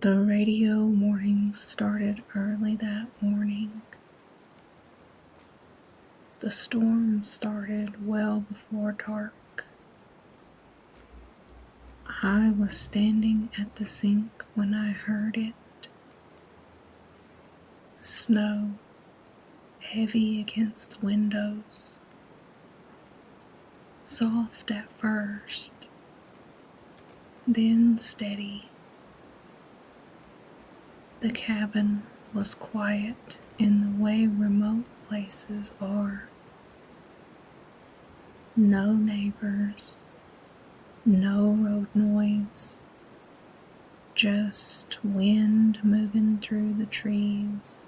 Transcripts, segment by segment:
The radio mornings started early that morning. The storm started well before dark. I was standing at the sink when I heard it. Snow, heavy against the windows. Soft at first, then steady. The cabin was quiet in the way remote places are. No neighbors, no road noise, just wind moving through the trees.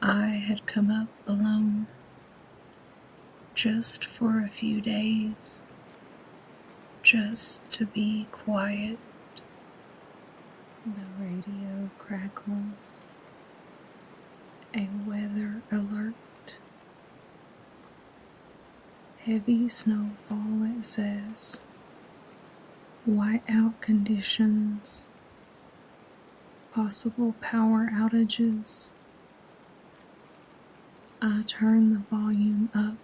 I had come up alone, just for a few days, just to be quiet. The radio crackles. A weather alert. Heavy snowfall, it says. Whiteout conditions. Possible power outages. I turn the volume up.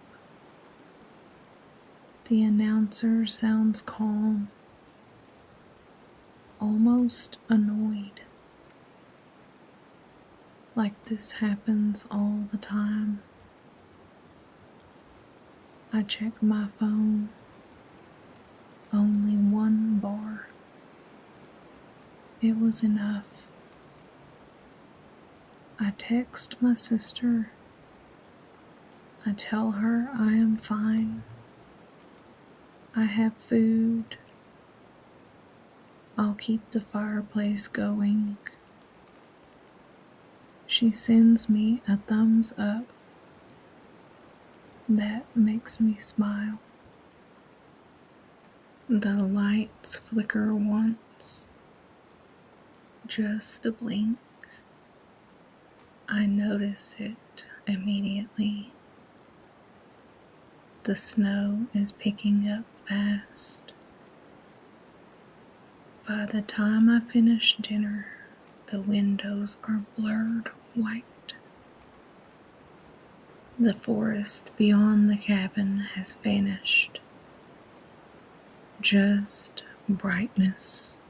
The announcer sounds calm, almost annoyed. Like this happens all the time. I check my phone. Only one bar. It was enough. I text my sister. I tell her I am fine. I have food. I'll keep the fireplace going. She sends me a thumbs up. That makes me smile. The lights flicker once. Just a blink. I notice it immediately. The snow is picking up fast. By the time I finish dinner, the windows are blurred white. The forest beyond the cabin has vanished. Just brightness,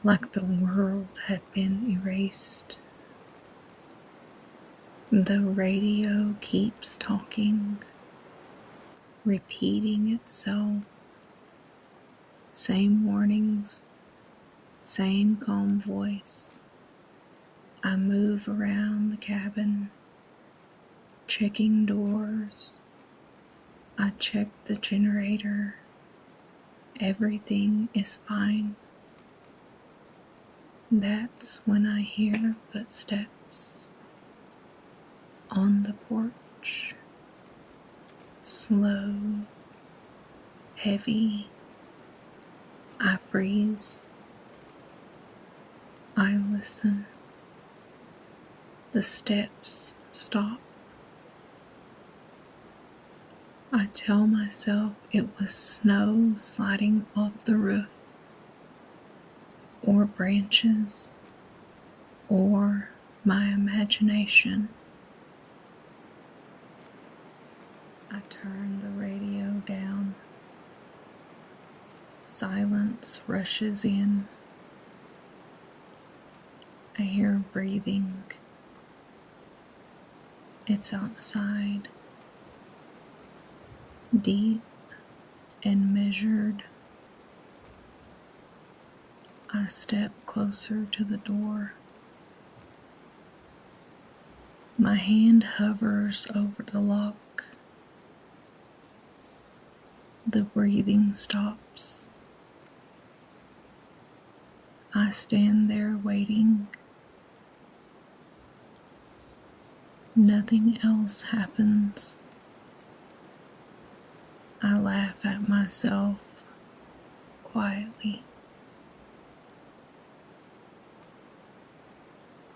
like the world had been erased. The radio keeps talking, repeating itself. Same warnings, same calm voice. I move around the cabin, checking doors. I check the generator. Everything is fine. That's when I hear footsteps on the porch. Slow, heavy. I freeze. I listen. The steps stop. I tell myself it was snow sliding off the roof, or branches, or my imagination. I turn the radio down. Silence rushes in. I hear breathing. It's outside. Deep and measured. I step closer to the door. My hand hovers over the lock. The breathing stops. I stand there waiting. Nothing else happens. I laugh at myself quietly.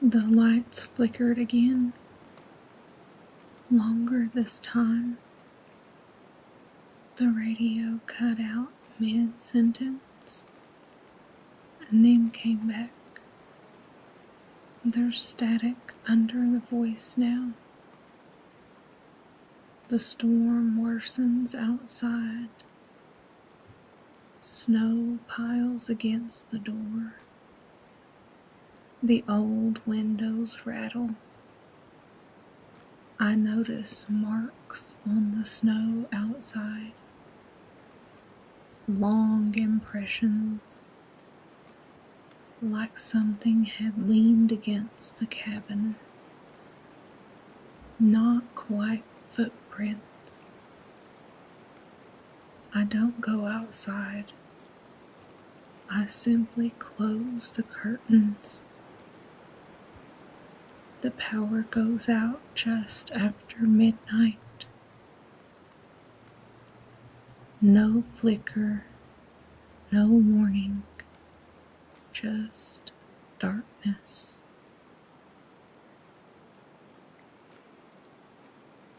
The lights flickered again, longer this time. The radio cut out mid-sentence. and then came back. There's static under the voice now. The storm worsens outside. Snow piles against the door. The old windows rattle. I notice marks on the snow outside. Long impressions, like something had leaned against the cabin. Not quite footprints. I don't go outside. I simply close the curtains. The power goes out just after midnight. No flicker, no warning, just darkness.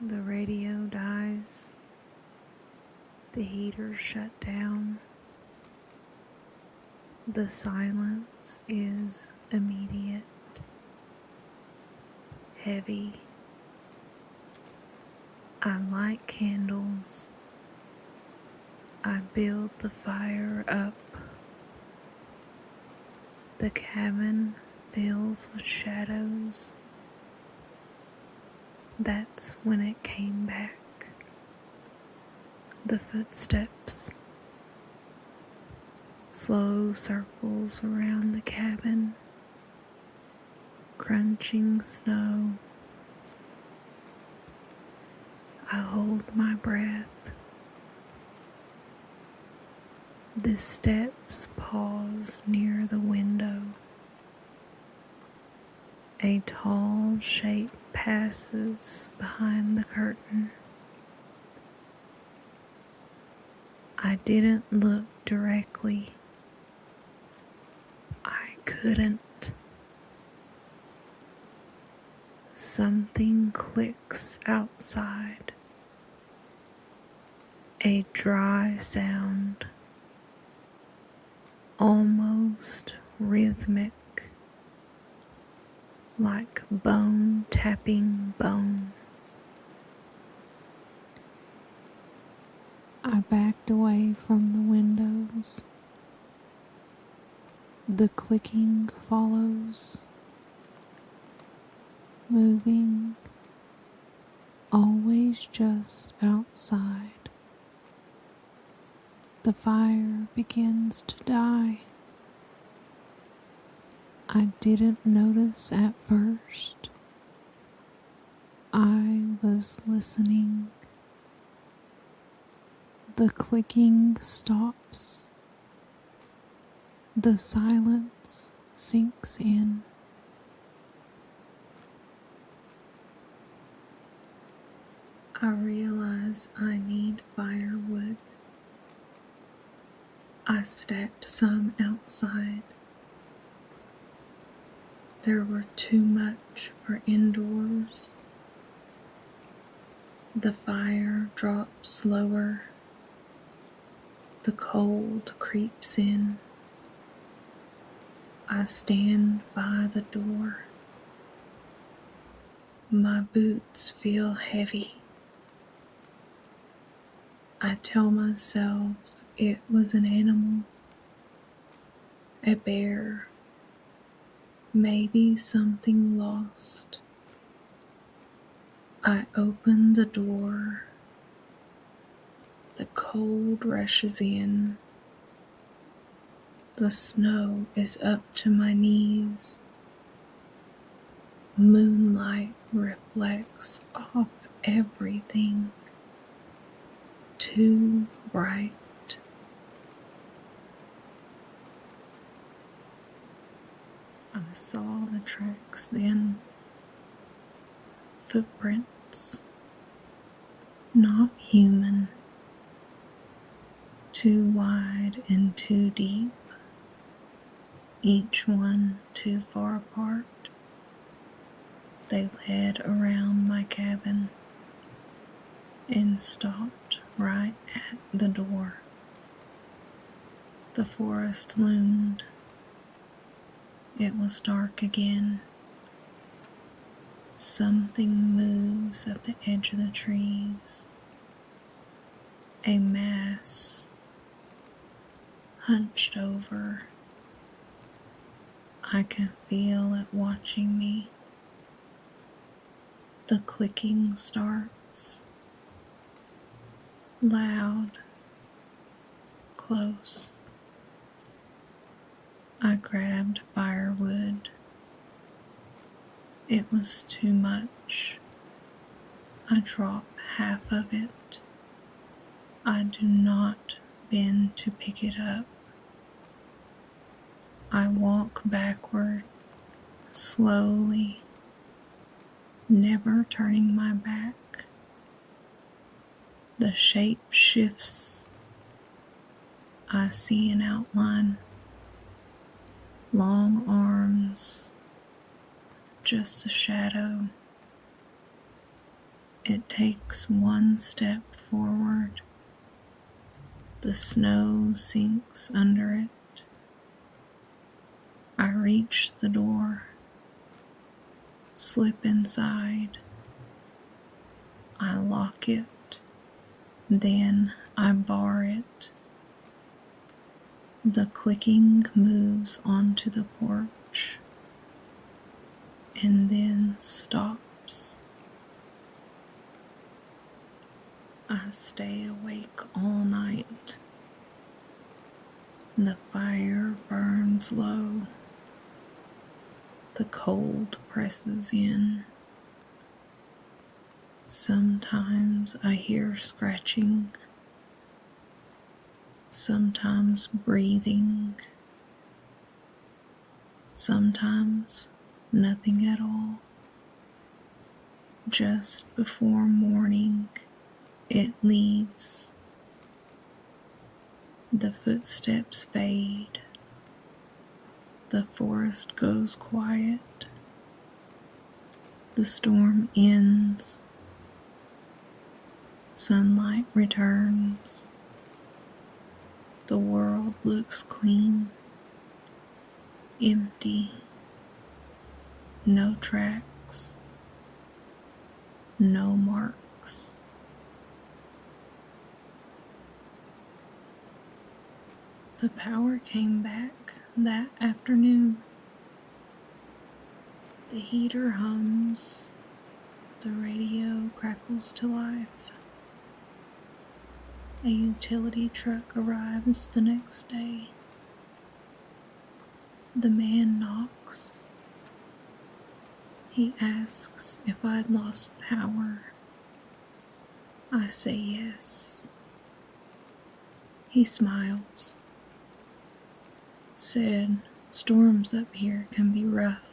The radio dies. The heater shut down. The silence is immediate, heavy. I light candles. I build the fire up. The cabin fills with shadows. That's when it came back. The footsteps. Slow circles around the cabin. Crunching snow. I hold my breath. The steps pause near the window. A tall shape passes behind the curtain. I didn't look directly. I couldn't. Something clicks outside. A dry sound. Almost rhythmic, like bone tapping bone. I backed away from the windows. The clicking follows, moving, always just outside. The fire begins to die. I didn't notice at first. I was listening. The clicking stops. The silence sinks in. I realize I need firewood. I stacked some outside. There were too much for indoors. The fire drops slower. The cold creeps in. I stand by the door. My boots feel heavy. I tell myself it was an animal, a bear, maybe something lost. I open the door. The cold rushes in. The snow is up to my knees. Moonlight reflects off everything. Too bright. I saw the tracks then. Footprints. Not human. Too wide and too deep. Each one too far apart. They led around my cabin and stopped right at the door. The forest loomed, It was dark again. Something moves at the edge of the trees. A mass hunched over. I can feel it watching me. The clicking starts. Loud. Close. I grabbed firewood. It was too much. I drop half of it. I do not bend to pick it up. I walk backward, slowly, never turning my back. The shape shifts. I see an outline. Long arms, just a shadow. It takes one step forward. The snow sinks under it. I reach the door, slip inside. I lock it, then I bar it. The clicking moves onto the porch and then stops. I stay awake all night. The fire burns low. The cold presses in. Sometimes I hear scratching. Sometimes breathing. Sometimes nothing at all. Just before morning, it leaves. The footsteps fade. The forest goes quiet. The storm ends. Sunlight returns. The world looks clean, empty, no tracks, no marks. The power came back that afternoon. The heater hums, the radio crackles to life. A utility truck arrives the next day. The man knocks. He asks if I'd lost power. I say yes. He smiles. Said, storms up here can be rough.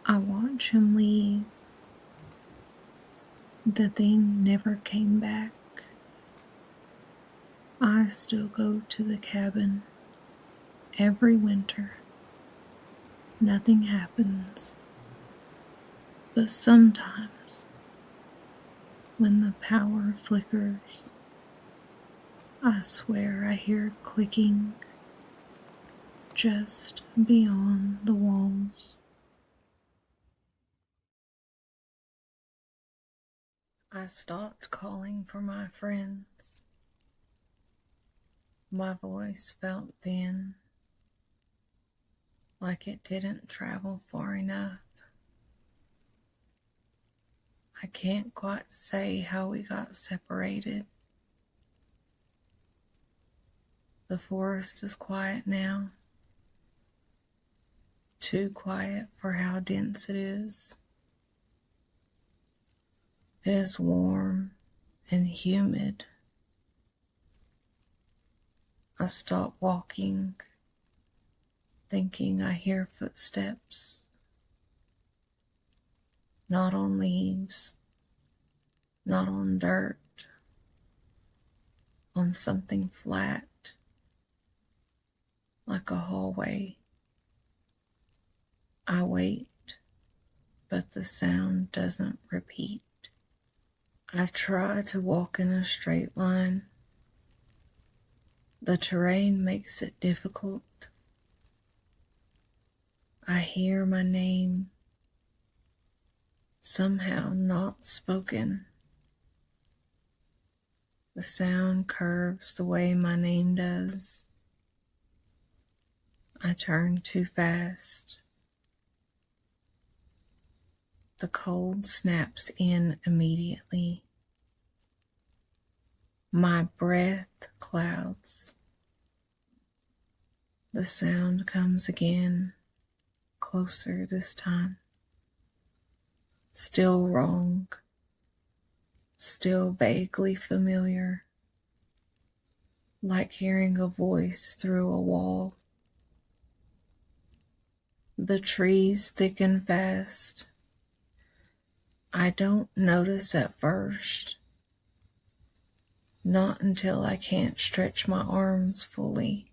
I watch him leave. The thing never came back. I still go to the cabin every winter. Nothing happens. But sometimes, when the power flickers, I swear I hear clicking just beyond the walls. I stopped calling for my friends. My voice felt thin, like it didn't travel far enough. I can't quite say how we got separated. The forest is quiet now, too quiet for how dense it is. It is warm and humid. I stop walking, thinking I hear footsteps, not on leaves, not on dirt, on something flat, like a hallway. I wait, but the sound doesn't repeat. I try to walk in a straight line. The terrain makes it difficult. I hear my name, somehow not spoken. The sound curves the way my name does. I turn too fast. The cold snaps in immediately. My breath clouds. The sound comes again, closer this time. Still wrong, still vaguely familiar, like hearing a voice through a wall. The trees thicken fast. I don't notice at first, not until I can't stretch my arms fully.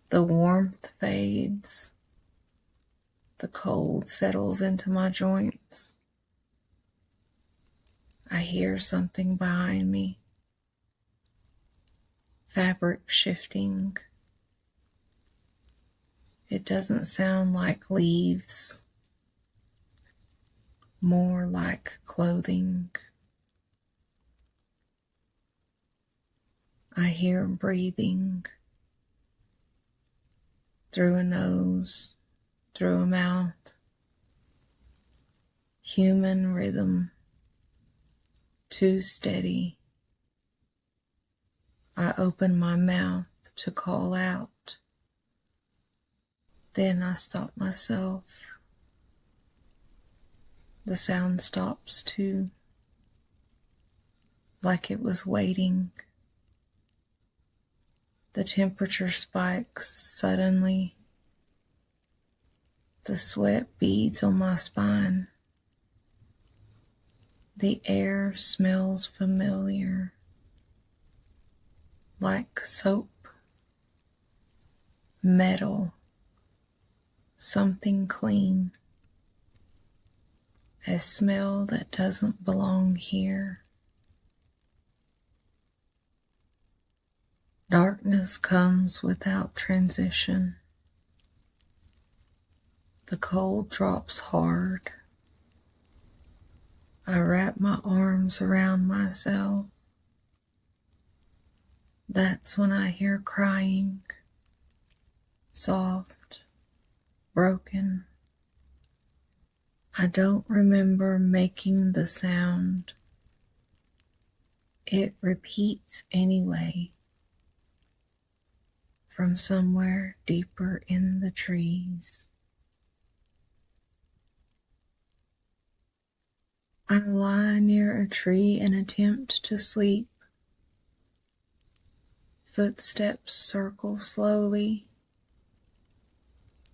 The warmth fades. The cold settles into my joints. I hear something behind me. Fabric shifting. It doesn't sound like leaves, more like clothing. I hear breathing through a nose, through a mouth. Human rhythm, too steady. I open my mouth to call out. Then I stop myself. The sound stops too, like it was waiting. The temperature spikes suddenly. The sweat beads on my spine. The air smells familiar, like soap, metal, something clean, a smell that doesn't belong here. Darkness comes without transition. The cold drops hard. I wrap my arms around myself. That's when I hear crying, soft, broken. I don't remember making the sound. It repeats anyway, from somewhere deeper in the trees. I lie near a tree and attempt to sleep. Footsteps circle slowly,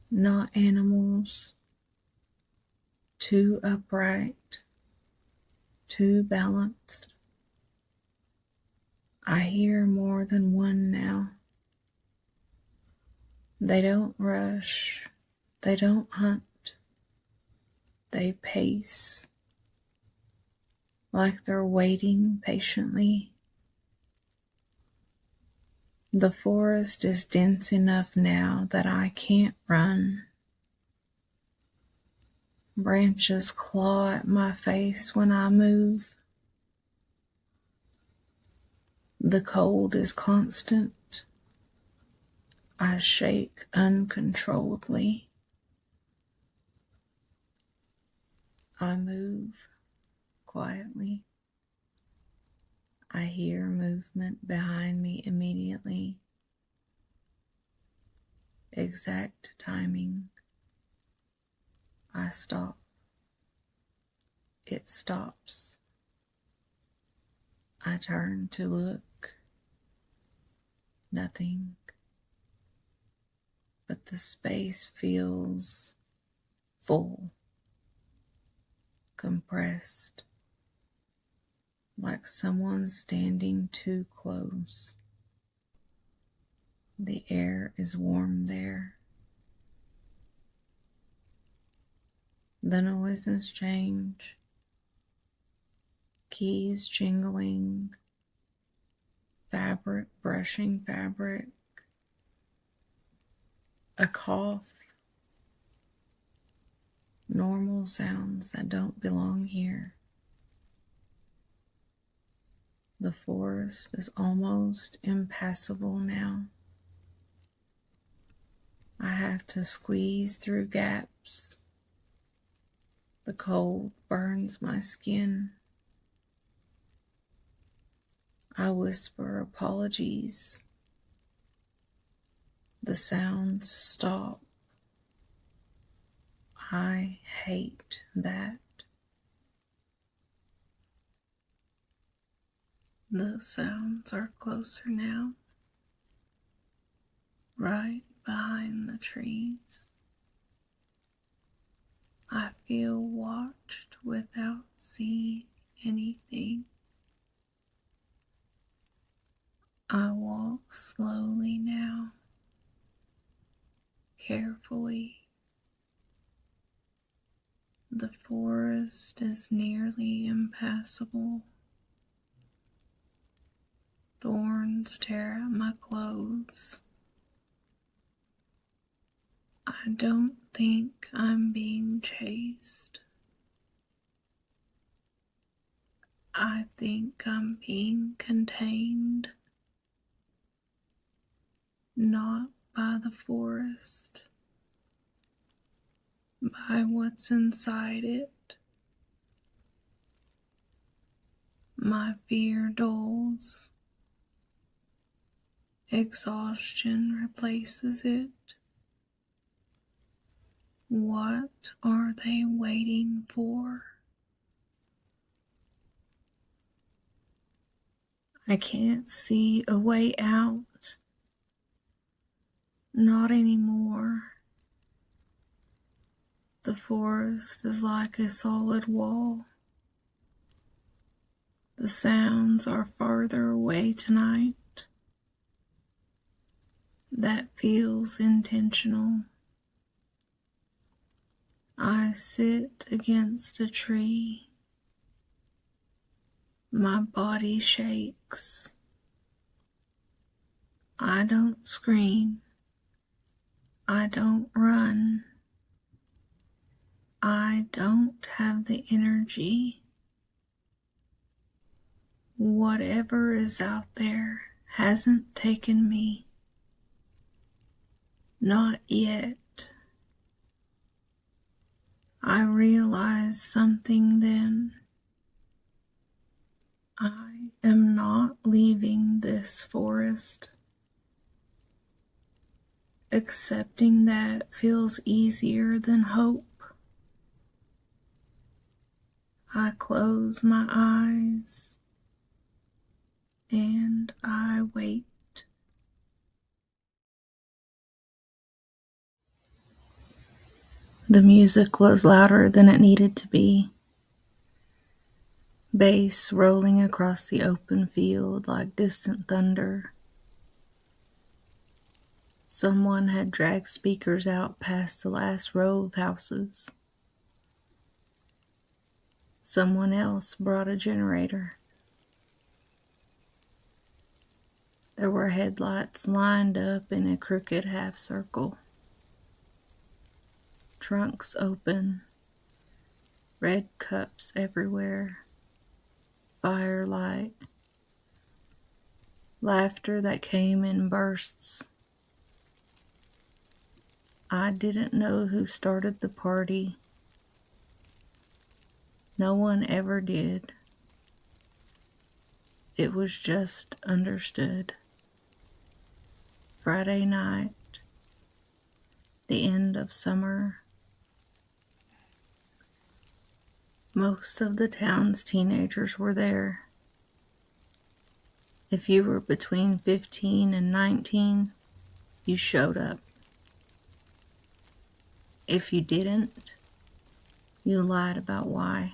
not animals, too upright, too balanced. I hear more than one now. They don't rush, they don't hunt, they pace, like they're waiting patiently. The forest is dense enough now that I can't run. Branches claw at my face when I move. The cold is constant. I shake uncontrollably. I move quietly. I hear movement behind me immediately. Exact timing. I stop. It stops. I turn to look. Nothing. But the space feels full, compressed, like someone standing too close. The air is warm there. The noises change. Keys jingling, fabric brushing fabric. A cough, normal sounds that don't belong here. The forest is almost impassable now. I have to squeeze through gaps. The cold burns my skin. I whisper apologies. The sounds stop. I hate that. The sounds are closer now, right behind the trees. I feel watched without seeing anything. I walk slowly now, carefully. The forest is nearly impassable. Thorns tear at my clothes. I don't think I'm being chased. I think I'm being contained, not by the forest, by what's inside it. My fear dulls. Exhaustion replaces it. What are they waiting for? I can't see a way out. Not anymore. The forest is like a solid wall. The sounds are farther away tonight. That feels intentional. I sit against a tree. My body shakes. I don't scream. I don't run. I don't have the energy. Whatever is out there hasn't taken me. Not yet. I realize something then. I am not leaving this forest. Accepting that feels easier than hope. I close my eyes and I wait. The music was louder than it needed to be. Bass rolling across the open field like distant thunder. Someone had dragged speakers out past the last row of houses. Someone else brought a generator. There were headlights lined up in a crooked half circle. Trunks open, red cups everywhere, firelight, laughter that came in bursts. I didn't know who started the party. No one ever did. It was just understood. Friday night, the end of summer. Most of the town's teenagers were there. If you were between 15 and 19, you showed up. If you didn't, you lied about why.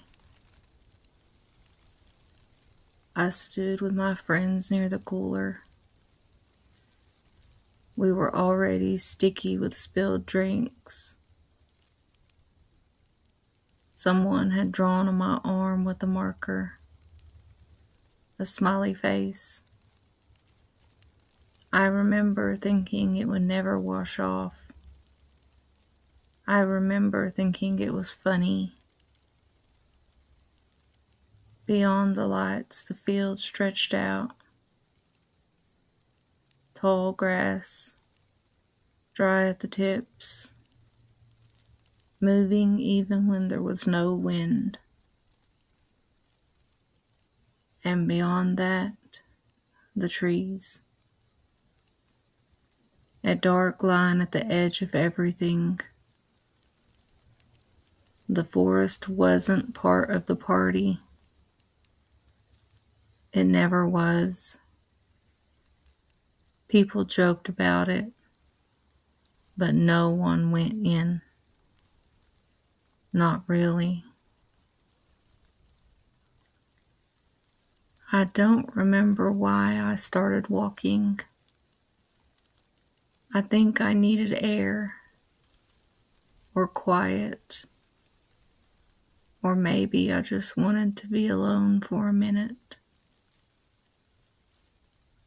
I stood with my friends near the cooler. We were already sticky with spilled drinks. Someone had drawn on my arm with a marker, a smiley face. I remember thinking it would never wash off. I remember thinking it was funny. Beyond the lights, the field stretched out. Tall grass, dry at the tips, moving even when there was no wind. And beyond that, the trees. A dark line at the edge of everything. The forest wasn't part of the party. It never was. People joked about it, but no one went in. Not really. I don't remember why I started walking. I think I needed air, or quiet, or maybe I just wanted to be alone for a minute.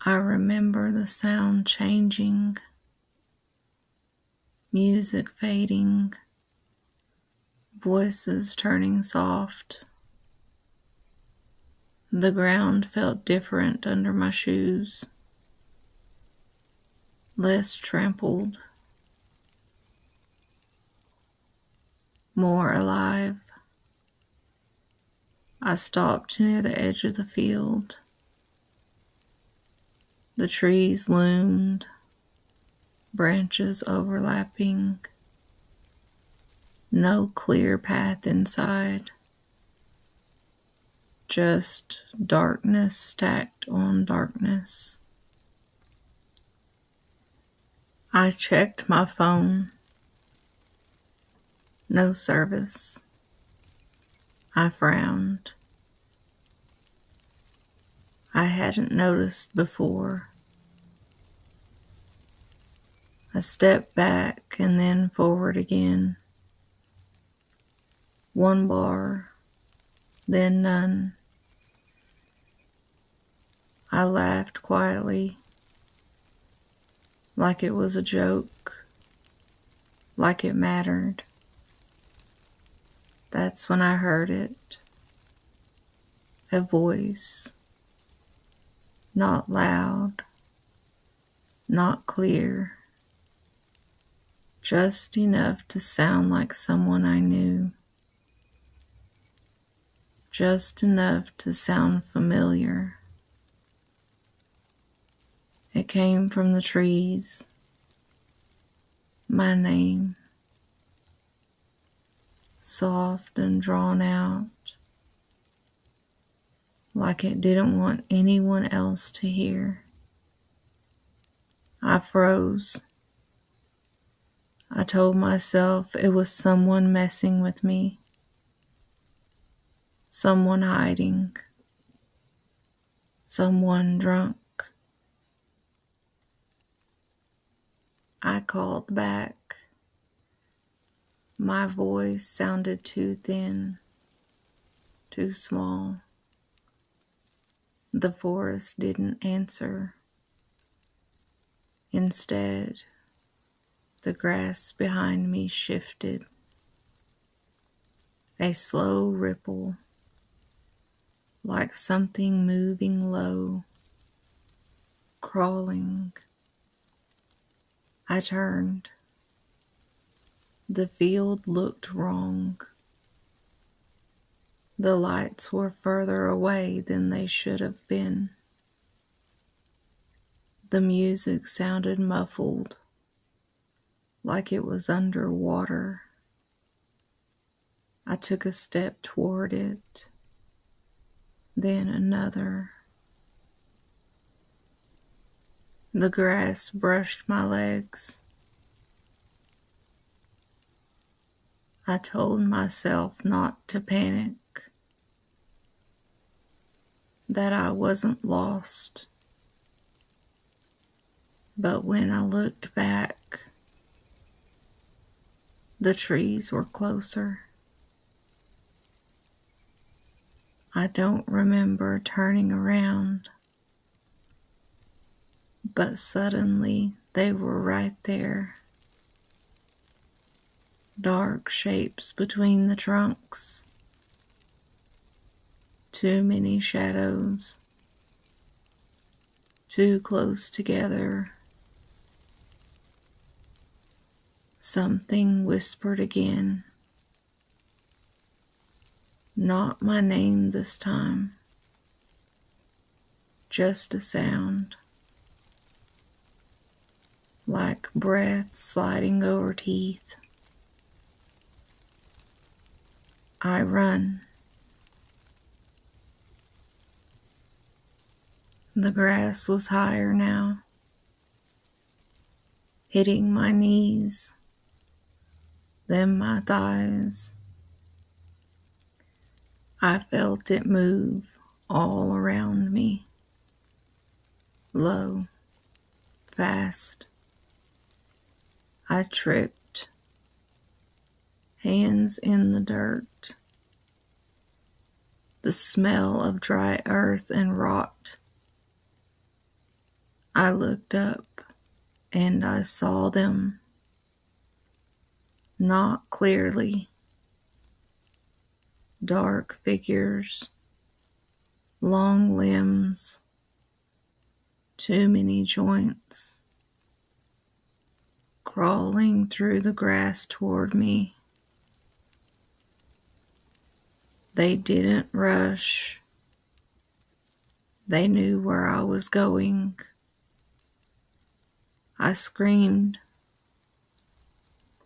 I remember the sound changing, music fading, voices turning soft. The ground felt different under my shoes, less trampled, more alive. I stopped near the edge of the field. The trees loomed, branches overlapping. No clear path inside. Just darkness stacked on darkness. I checked my phone. No service. I frowned. I hadn't noticed before. I stepped back and then forward again. One bar, then none. I laughed quietly, like it was a joke, like it mattered. That's when I heard it. A voice. Not loud, not clear, just enough to sound like someone I knew. Just enough to sound familiar. It came from the trees. My name. Soft and drawn out. Like it didn't want anyone else to hear. I froze. I told myself it was someone messing with me. Someone hiding. Someone drunk. I called back. My voice sounded too thin, too small. The forest didn't answer. Instead, the grass behind me shifted. A slow ripple, like something moving low, crawling. I turned. The field looked wrong. The lights were further away than they should have been. The music sounded muffled, like it was underwater. I took a step toward it, then another. The grass brushed my legs. I told myself not to panic, that I wasn't lost. But when I looked back, the trees were closer. I don't remember turning around, but suddenly they were right there. dark shapes between the trunks, too many shadows, too close together. Something whispered again, not my name this time, just a sound, like breath sliding over teeth. I run. The grass was higher now, hitting my knees, then my thighs. I felt it move all around me, low, fast. I tripped, hands in the dirt. The smell of dry earth and rot. I looked up and I saw them, not clearly. Dark figures, long limbs, too many joints, crawling through the grass toward me. They didn't rush. They knew where I was going. I screamed.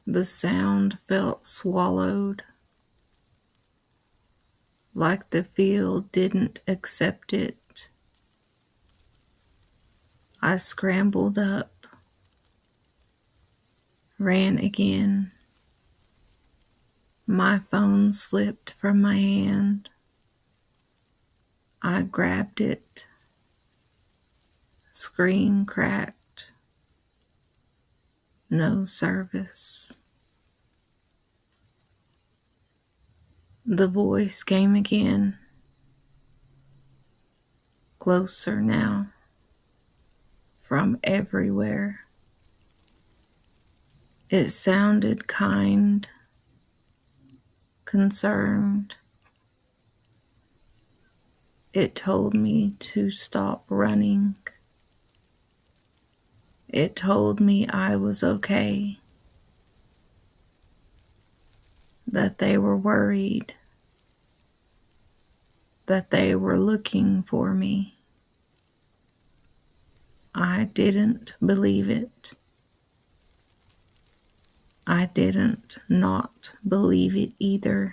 The sound felt swallowed, like the field didn't accept it. I scrambled up, ran again. My phone slipped from my hand. I grabbed it. Screen cracked. No service. The voice came again. Closer now. From everywhere. It sounded kind, concerned. It told me to stop running. It told me I was okay, that they were worried, that they were looking for me. I didn't believe it. I didn't not believe it either.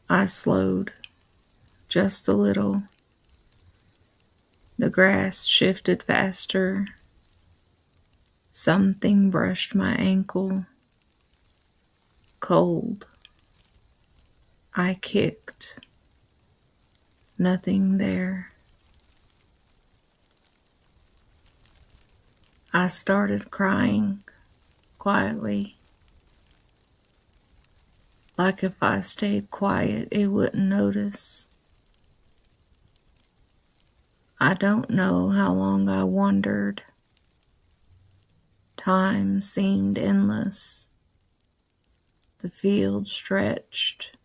I slowed just a little. The grass shifted faster. Something brushed my ankle. Cold. I kicked. Nothing there. I started crying quietly. Like if I stayed quiet, it wouldn't notice. I don't know how long I wondered. Time seemed endless. The field stretched.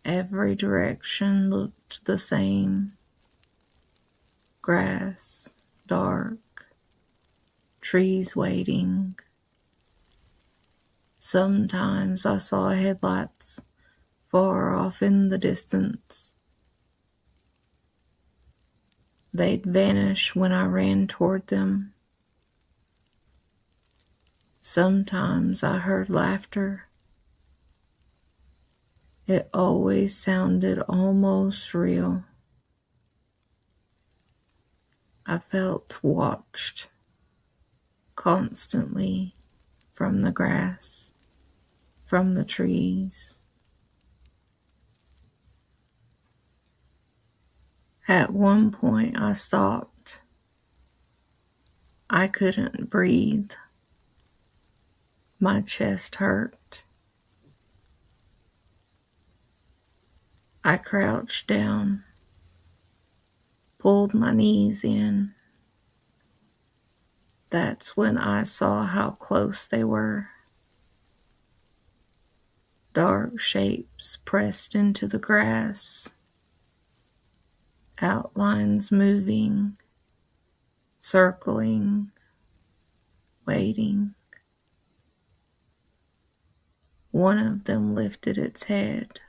Every direction looked the same. Grass, dark, trees waiting. Sometimes I saw headlights far off in the distance. They'd vanish when I ran toward them. Sometimes I heard laughter. It always sounded almost real. I felt watched constantly from the grass, from the trees. At one point I stopped. I couldn't breathe. My chest hurt. I crouched down, pulled my knees in. That's when I saw how close they were. Dark shapes pressed into the grass, outlines moving, circling, waiting. One of them lifted its head.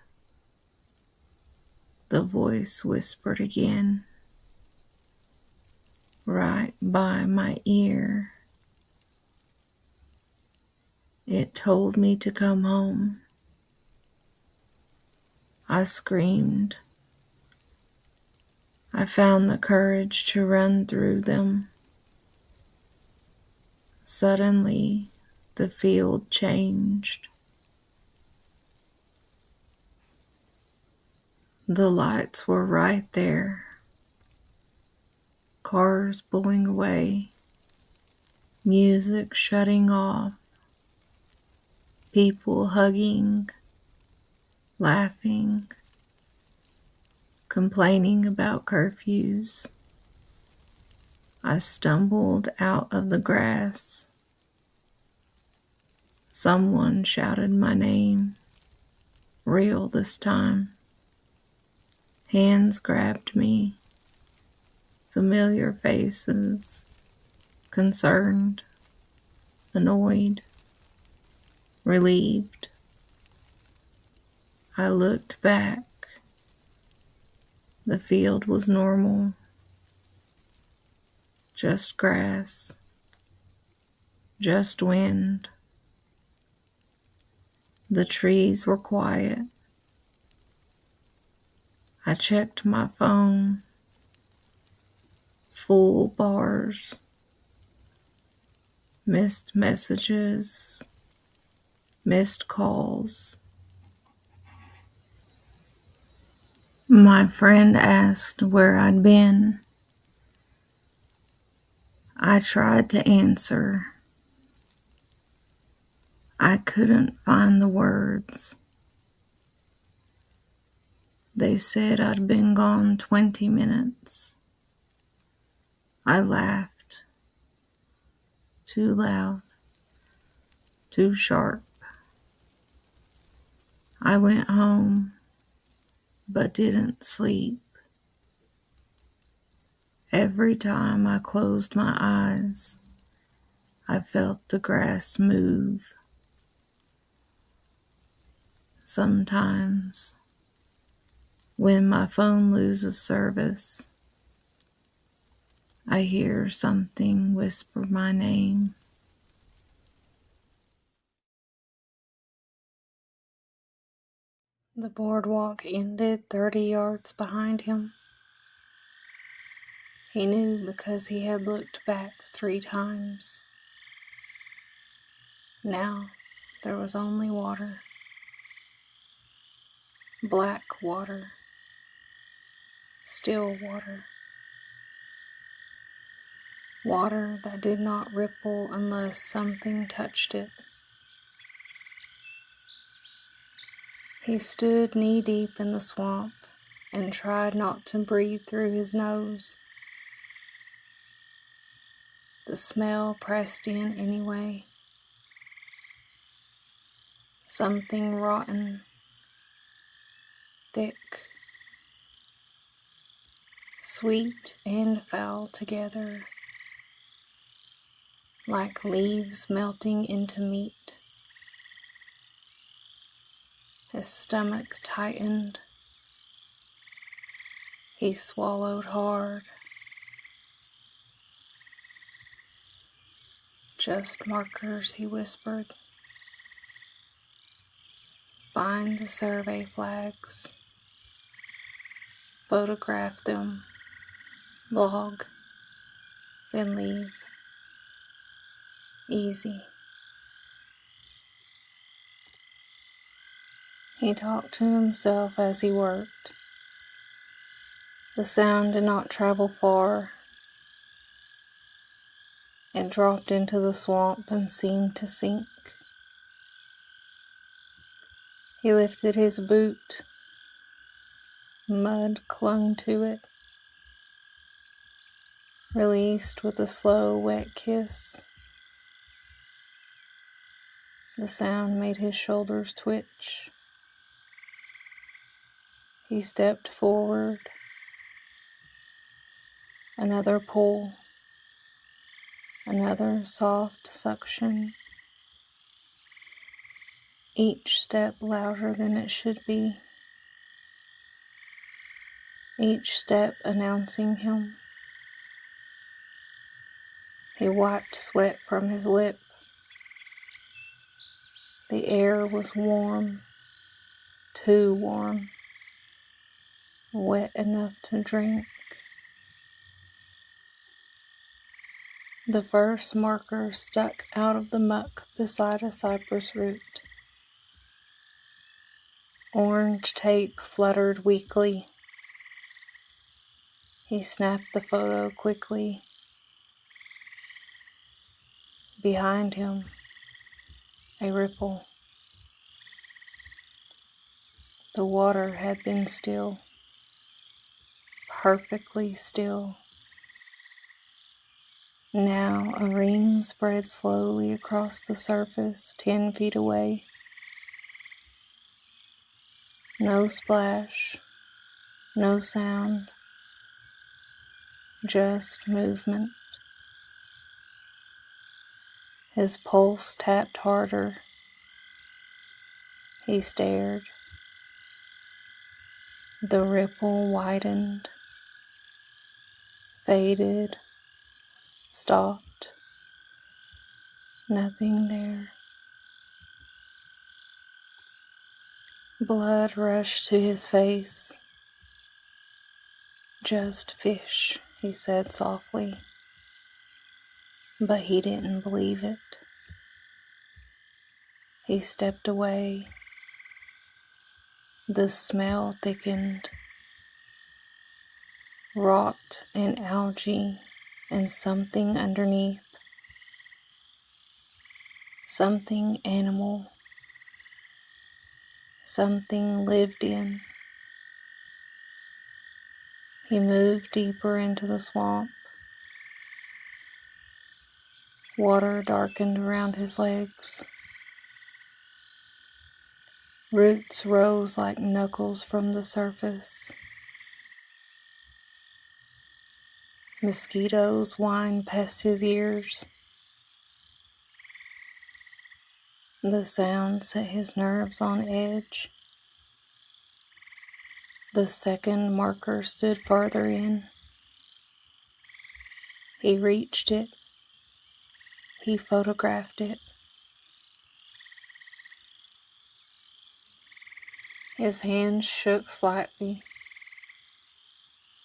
The voice whispered again, right by my ear. It told me to come home. I screamed. I found the courage to run through them. Suddenly, the field changed. The lights were right there. Cars pulling away. Music shutting off. People hugging, laughing, complaining about curfews. I stumbled out of the grass. Someone shouted my name, real this time. Hands grabbed me, familiar faces, concerned, annoyed, relieved. I looked back. The field was normal, just grass, just wind. The trees were quiet. I checked my phone. Full bars. Missed messages. Missed calls. My friend asked where I'd been. I tried to answer. I couldn't find the words. They said I'd been gone 20 minutes. I laughed. Too loud. Too sharp. I went home, but didn't sleep. Every time I closed my eyes, I felt the grass move. Sometimes, when my phone loses service, I hear something whisper my name. The boardwalk ended 30 yards behind him. He knew because he had looked back 3 times. Now there was only water. Black water. Still water. Water that did not ripple unless something touched it. He stood knee-deep in the swamp and tried not to breathe through his nose. The smell pressed in anyway. Something rotten, thick, sweet and foul together, like leaves melting into meat. His stomach tightened. He swallowed hard. Just markers, he whispered. Find the survey flags. Photograph them. Log. Then leave. Easy. He talked to himself as he worked. The sound did not travel far. It dropped into the swamp and seemed to sink. He lifted his boot. Mud clung to it. released with a slow, wet kiss. The sound made his shoulders twitch. He stepped forward. Another pull. Another soft suction. Each step louder than it should be. Each step announcing him. He wiped sweat from his lip. The air was warm, too warm, wet enough to drink. The first marker stuck out of the muck beside a cypress root. Orange tape fluttered weakly. He snapped the photo quickly. Behind him, a ripple. The water had been still, perfectly still. Now a ring spread slowly across the surface 10 feet away. No splash, no sound, just movement. His pulse tapped harder. He stared. The ripple widened, faded, stopped. Nothing there. Blood rushed to his face. Just fish, he said softly. But he didn't believe it. He stepped away. The smell thickened. Rot and algae and something underneath. Something animal. Something lived in. He moved deeper into the swamp. Water darkened around his legs. Roots rose like knuckles from the surface. Mosquitoes whined past his ears. The sound set his nerves on edge. The second marker stood farther in. He reached it. He photographed it. His hands shook slightly.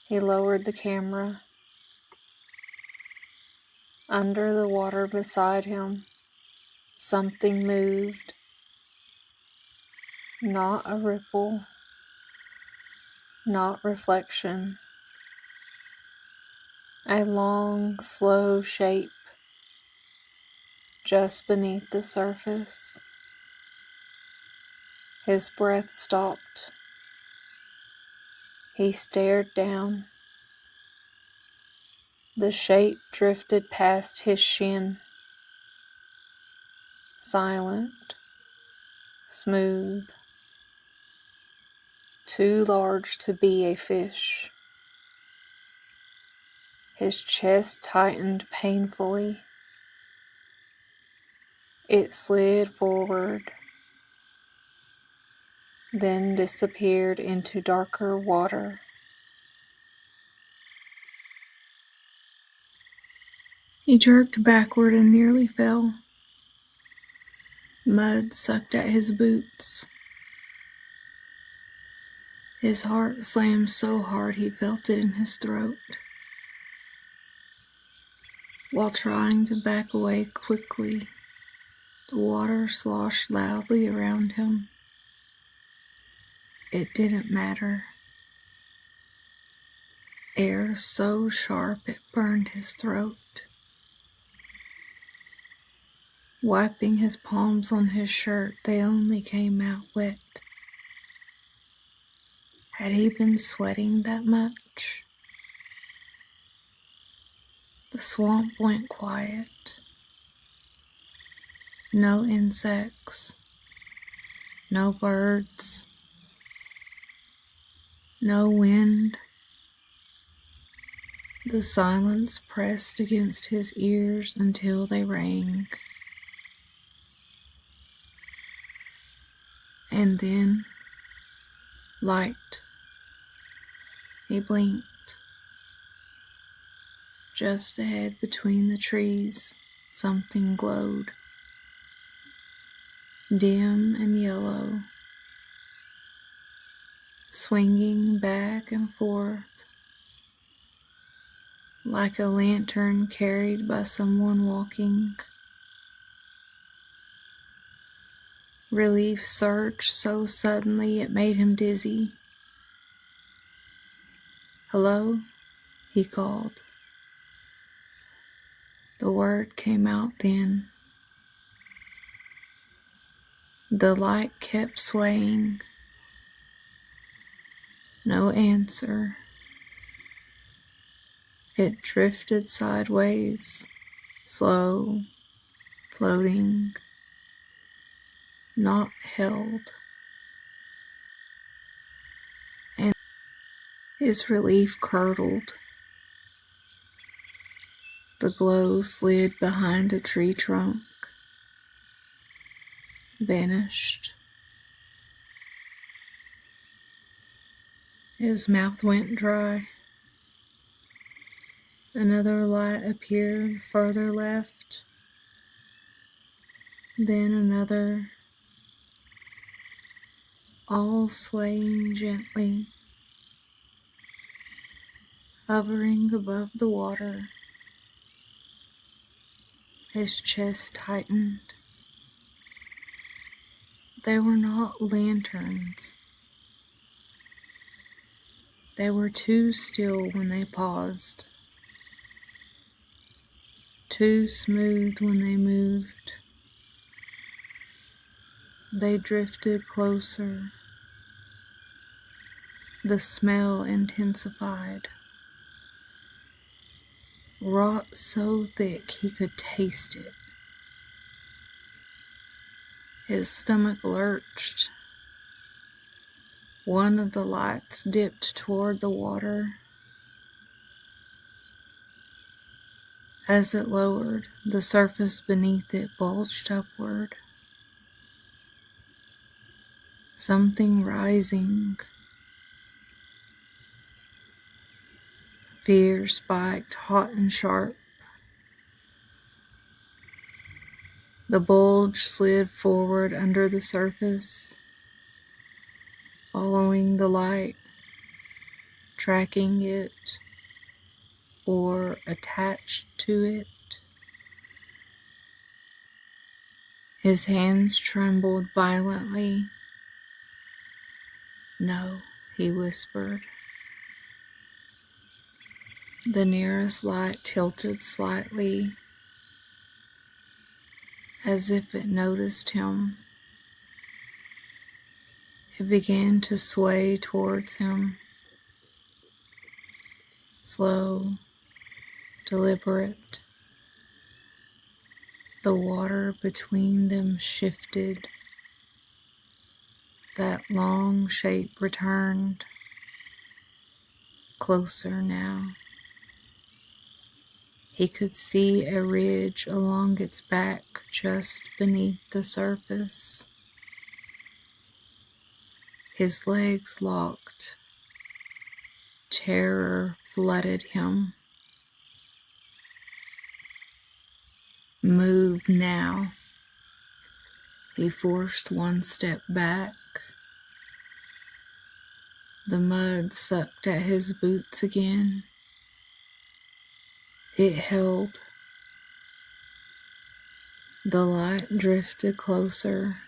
He lowered the camera. Under the water beside him, something moved. Not a ripple, not reflection. A long, slow shape just beneath the surface. His breath stopped. He stared down. The shape drifted past his shin. Silent, smooth, too large to be a fish. His chest tightened painfully. It slid forward, then disappeared into darker water. He jerked backward and nearly fell. Mud sucked at his boots. His heart slammed so hard he felt it in his throat. While trying to back away quickly, the water sloshed loudly around him. It didn't matter. Air so sharp it burned his throat. Wiping his palms on his shirt, they only came out wet. Had he been sweating that much? swamp went quiet. No insects, no birds, no wind. The silence pressed against his ears until they rang. And then, light. He blinked. Just ahead between the trees, something glowed. Dim and yellow, swinging back and forth like a lantern carried by someone walking. Relief surged so suddenly it made him dizzy. "Hello?" he called. The word came out then. The light kept swaying. No answer. It drifted sideways, slow, floating, not held. And his relief curdled. The glow slid behind a tree trunk, vanished. His mouth went dry. Another light appeared further left, then another, all swaying gently, hovering above the water. His chest tightened. They were not lanterns. They were too still when they paused, too smooth when they moved. They drifted closer. The smell intensified. Rot so thick he could taste it. His stomach lurched. One of the lights dipped toward the water. As it lowered, the surface beneath it bulged upward. Something rising. Fear spiked hot and sharp. The bulge slid forward under the surface, following the light, tracking it, or attached to it. His hands trembled violently. "No," he whispered. The nearest light tilted slightly, as if it noticed him. It began to sway towards him, slow, deliberate. The water between them shifted. That long shape returned, closer now. He could see a ridge along its back just beneath the surface. His legs locked. Terror flooded him. "Move now." He forced one step back. The mud sucked at his boots again. It held. The light drifted closer.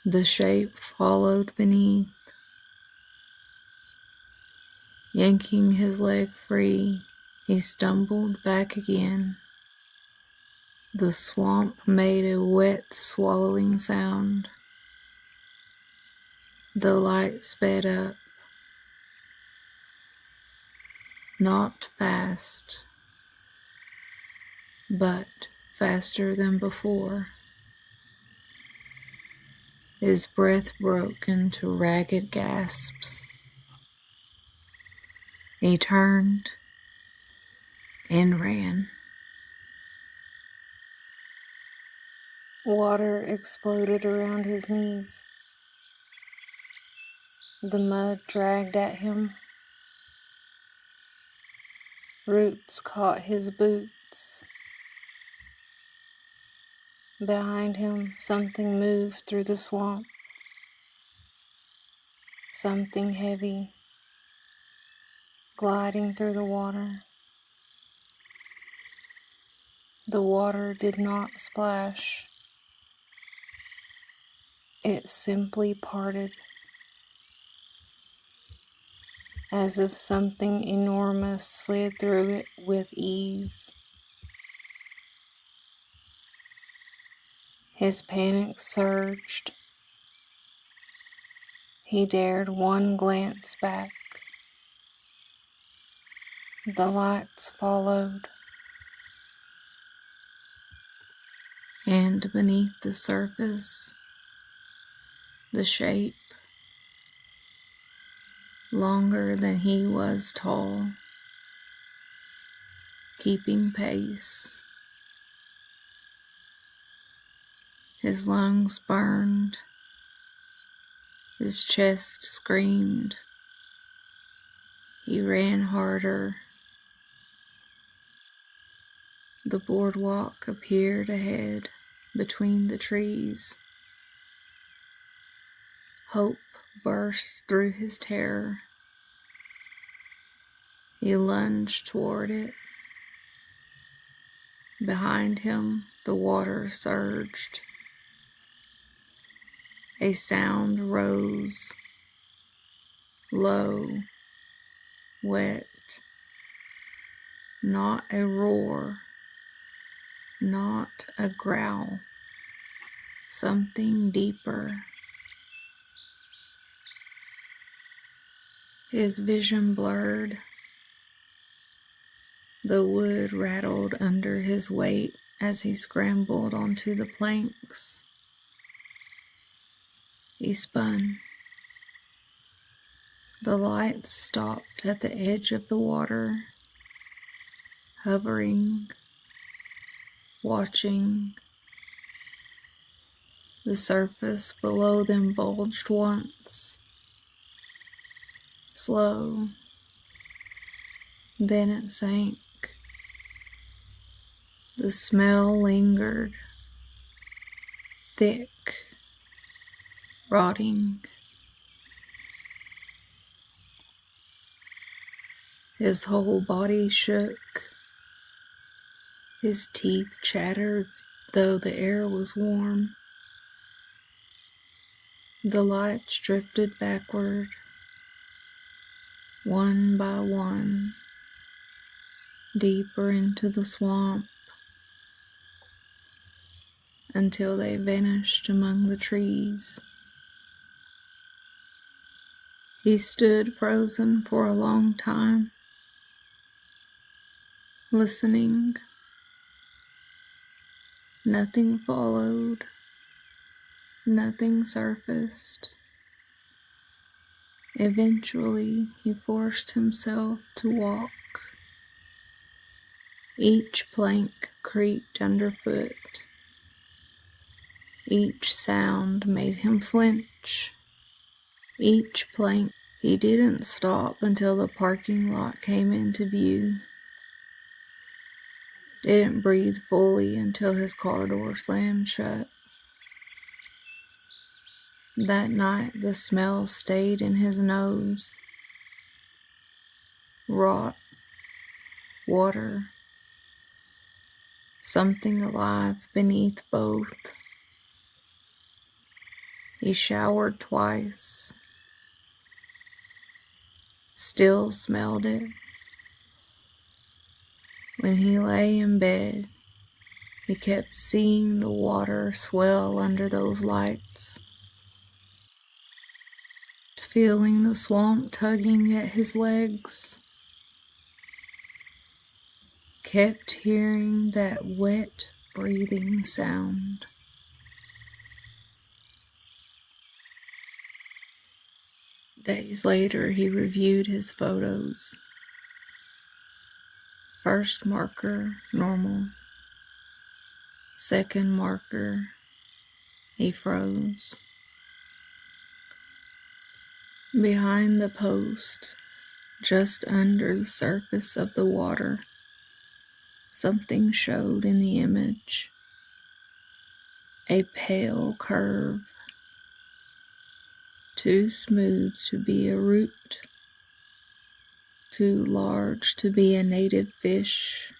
The shape followed beneath. Yanking his leg free, he stumbled back again. The swamp made a wet, swallowing sound. The light sped up. not fast, but faster than before. His breath broke into ragged gasps. He turned and ran. Water exploded around his knees. The mud dragged at him. Roots caught his boots. Behind him, something moved through the swamp. Something heavy, gliding through the water. The water did not splash. It simply parted, as if something enormous slid through it with ease. His panic surged. He dared one glance back. The lights followed. And beneath the surface, the shape, longer than he was tall, keeping pace. His lungs burned. His chest screamed. He ran harder. The boardwalk appeared ahead between the trees. Hope burst through his terror. He lunged toward it. Behind him, the water surged. A sound rose, low, wet, not a roar, not a growl, something deeper. His vision blurred. The wood rattled under his weight as he scrambled onto the planks. He spun. The lights stopped at the edge of the water, hovering, watching. The surface below them bulged once, slow, then it sank. The smell lingered, thick, rotting. His whole body shook. His teeth chattered, though the air was warm. The lights drifted backward, one by one, deeper into the swamp, until they vanished among the trees. He stood frozen for a long time, listening. Nothing followed. Nothing surfaced. Eventually, he forced himself to walk. Each plank creaked underfoot. Each sound made him flinch. Each plank. He didn't stop until the parking lot came into view. Didn't breathe fully until his car door slammed shut. That night, the smell stayed in his nose. Rot, water, something alive beneath both. He showered twice. Still smelled it. When he lay in bed, he kept seeing the water swell under those lights, feeling the swamp tugging at his legs. kept hearing that wet breathing sound. Days later, he reviewed his photos. First marker, normal. Second marker, he froze. Behind the post, just under the surface of the water, something showed in the image. A pale curve, too smooth to be a root, too large to be a native fish.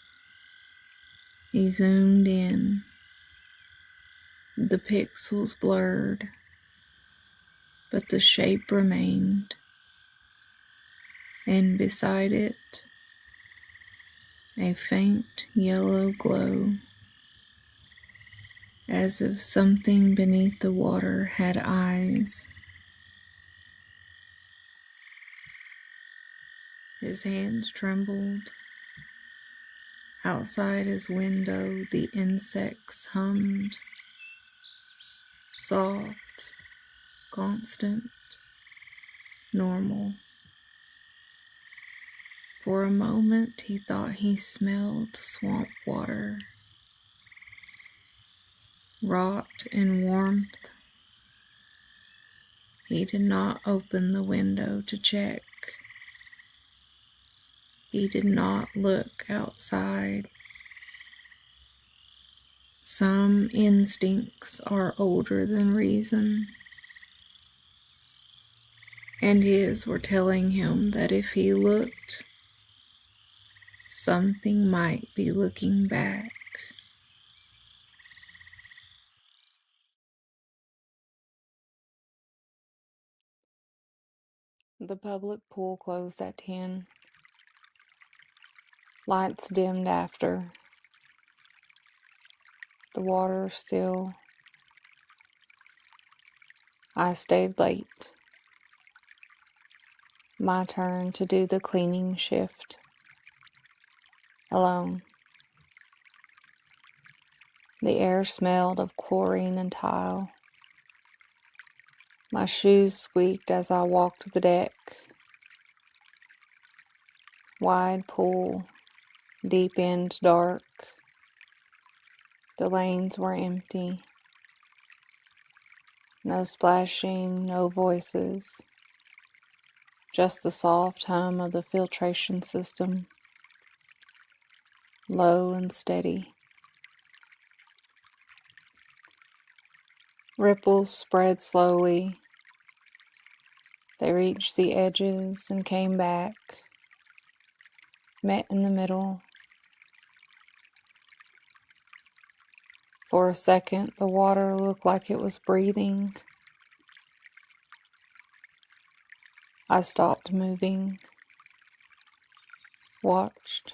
He zoomed in. The pixels blurred, but the shape remained, and beside it, a faint yellow glow, as if something beneath the water had eyes. His hands trembled. Outside his window, the insects hummed, soft, constant, normal. For a moment, he thought he smelled swamp water, rot and warmth. He did not open the window to check. He did not look outside. Some instincts are older than reason, and his were telling him that if he looked, something might be looking back. The public pool closed at 10. Lights dimmed after. The water still. I stayed late. My turn to do the cleaning shift. Alone. The air smelled of chlorine and tile. My shoes squeaked as I walked the deck. Wide pool, deep end dark. The lanes were empty. No splashing, no voices. Just the soft hum of the filtration system. Low and steady. Ripples spread slowly. They reached the edges and came back, met in the middle. For a second, the water looked like it was breathing. I stopped moving, watched.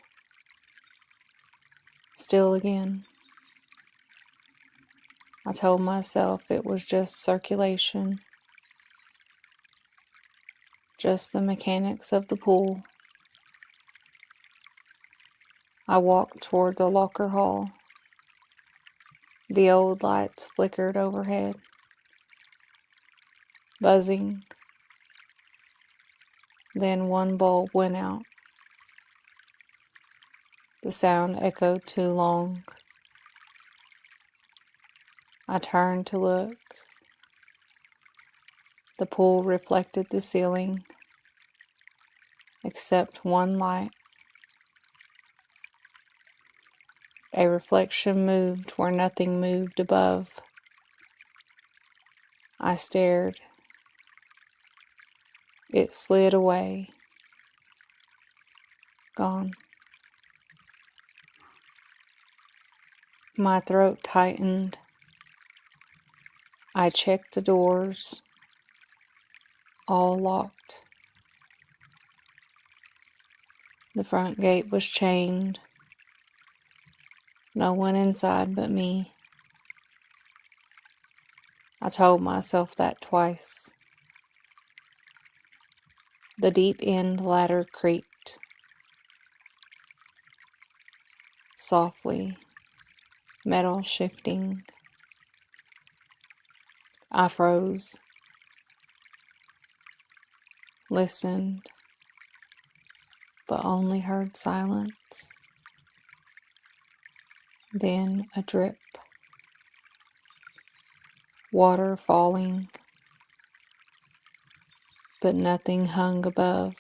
Still again. I told myself it was just circulation, just the mechanics of the pool. I walked toward the locker hall. The old lights flickered overhead, buzzing. Then one bulb went out. The sound echoed too long. I turned to look. The pool reflected the ceiling, except one light. A reflection moved where nothing moved above. I stared. It slid away. Gone. My throat tightened. I checked the doors. All locked. The front gate was chained. No one inside but me. I told myself that twice. The deep end ladder creaked. softly, metal shifting. I froze, listened, but only heard silence. Then a drip, water falling, but nothing hung above.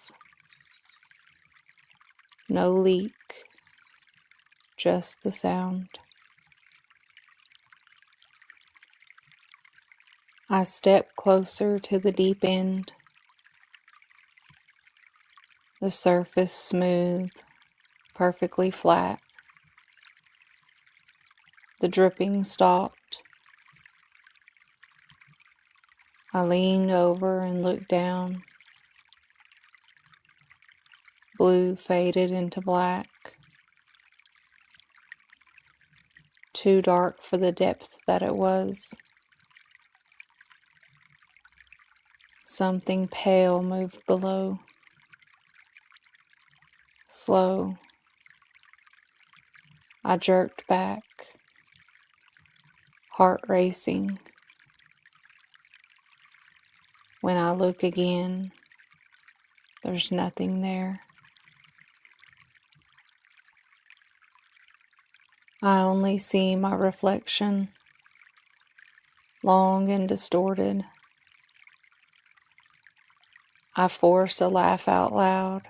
No leak, just the sound. I stepped closer to the deep end, the surface smooth, perfectly flat. The dripping stopped. I leaned over and looked down. Blue faded into black, too dark for the depth that it was. Something pale moved below. Slow. I jerked back, heart racing. When I look again, there's nothing there. I only see my reflection, long and distorted. I forced a laugh out loud.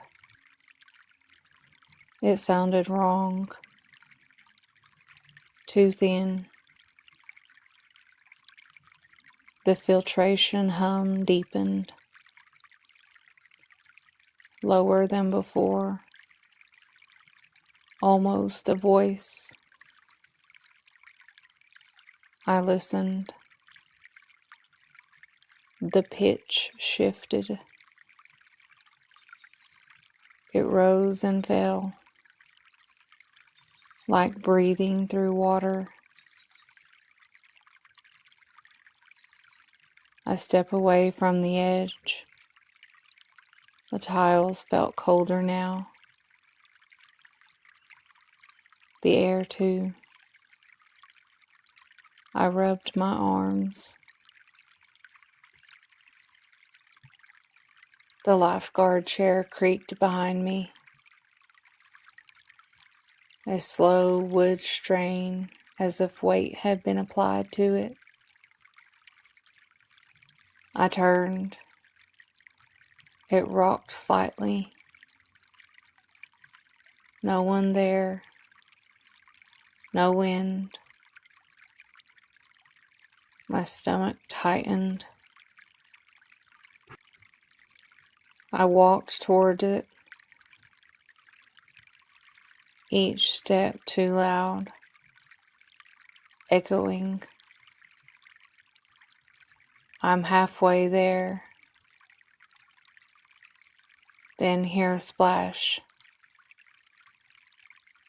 It sounded wrong, too thin. The filtration hum deepened, lower than before, almost a voice. I listened. The pitch shifted. It rose and fell, like breathing through water. I step away from the edge. The tiles felt colder now. The air too. I rubbed my arms. The lifeguard chair creaked behind me. A slow wood strain, as if weight had been applied to it. I turned. It rocked slightly. No one there. No wind. My stomach tightened. I walked toward it, each step too loud, echoing. I'm halfway there, then hear a splash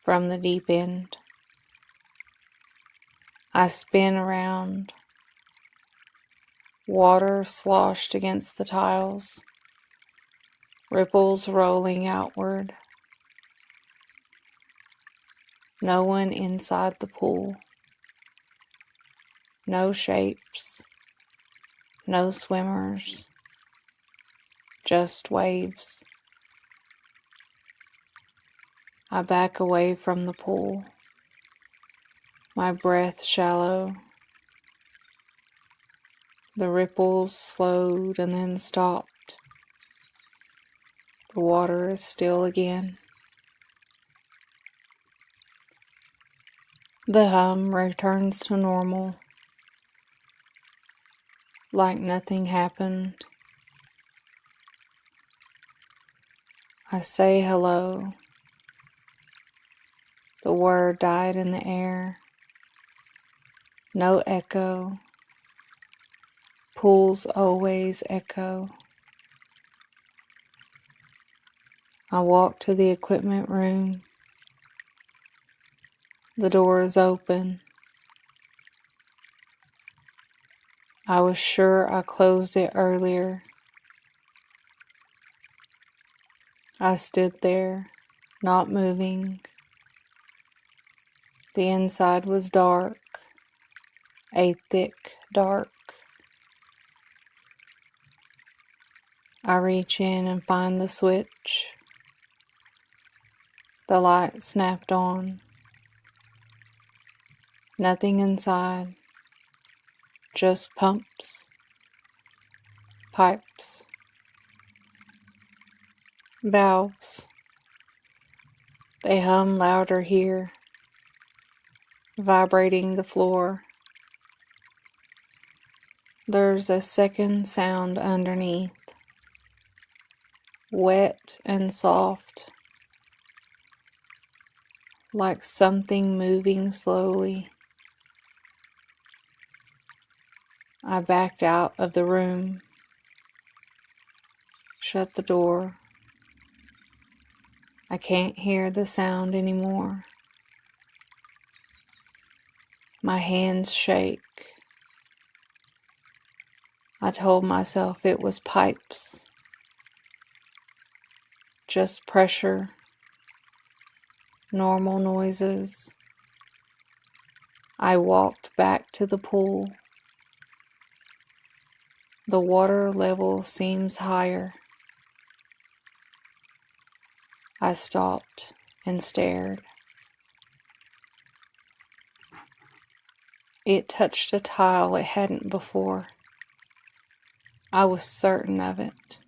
from the deep end. I spin around, water sloshed against the tiles, ripples rolling outward. No one inside the pool. No shapes. No swimmers. Just waves. I back away from the pool. My breath shallow. The ripples slowed and then stopped. The water is still again. The hum returns to normal, like nothing happened. I say hello. The word died in the air. No echo. Pools always echo. I walk to the equipment room. The door is open. I was sure I closed it earlier. I stood there, not moving, The inside was dark, a thick dark. I reach in and find the switch. The light snapped on. Nothing inside, just pumps, pipes, valves. They hum louder here, vibrating the floor. There's a second sound underneath, wet and soft, like something moving slowly. I backed out of the room, shut the door. I can't hear the sound anymore. My hands shake. I told myself it was pipes, just pressure, normal noises. I walked back to the pool. The water level seems higher. I stopped and stared. It touched a tile it hadn't before. I was certain of it.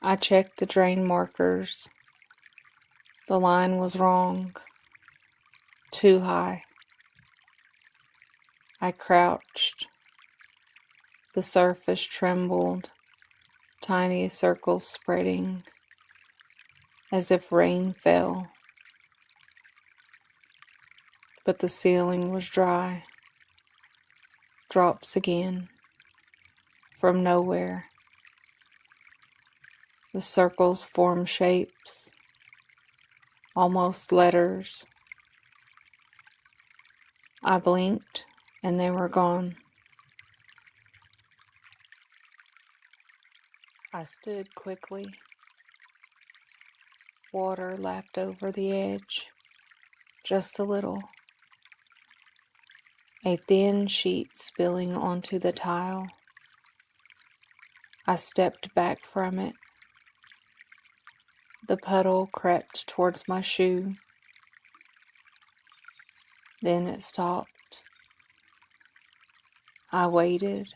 I checked the drain markers. The line was wrong. Too high. I crouched. The surface trembled, tiny circles spreading, as if rain fell. But the ceiling was dry. Drops again. From nowhere. The circles form shapes, almost letters. I blinked and they were gone. I stood quickly. Water lapped over the edge, just a little. A thin sheet spilling onto the tile. I stepped back from it. The puddle crept towards my shoe. Then it stopped. I waited.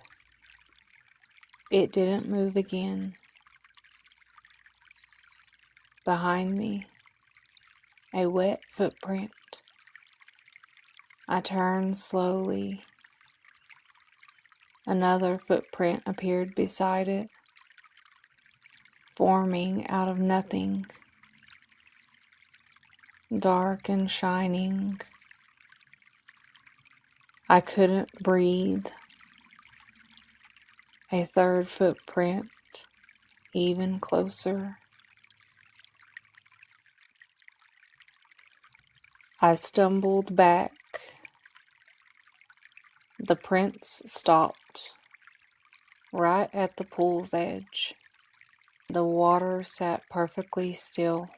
It didn't move again. Behind me, a wet footprint. I turned slowly. Another footprint appeared beside it, forming out of nothing, dark and shining. I couldn't breathe. A third footprint, even closer. I stumbled back. The prints stopped, right at the pool's edge. The water sat perfectly still.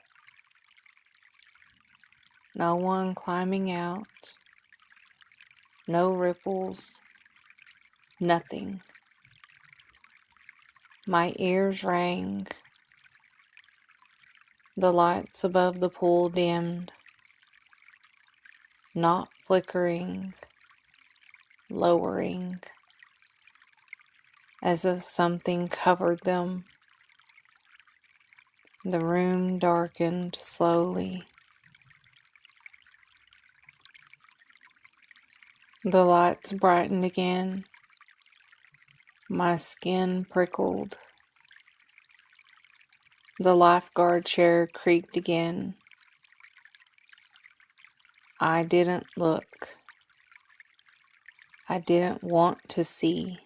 No one climbing out. No ripples. Nothing. My ears rang. The lights above the pool dimmed. Not flickering. Lowering. As if something covered them. The room darkened slowly. The lights brightened again. My skin prickled. The lifeguard chair creaked again. I didn't look. I didn't want to see.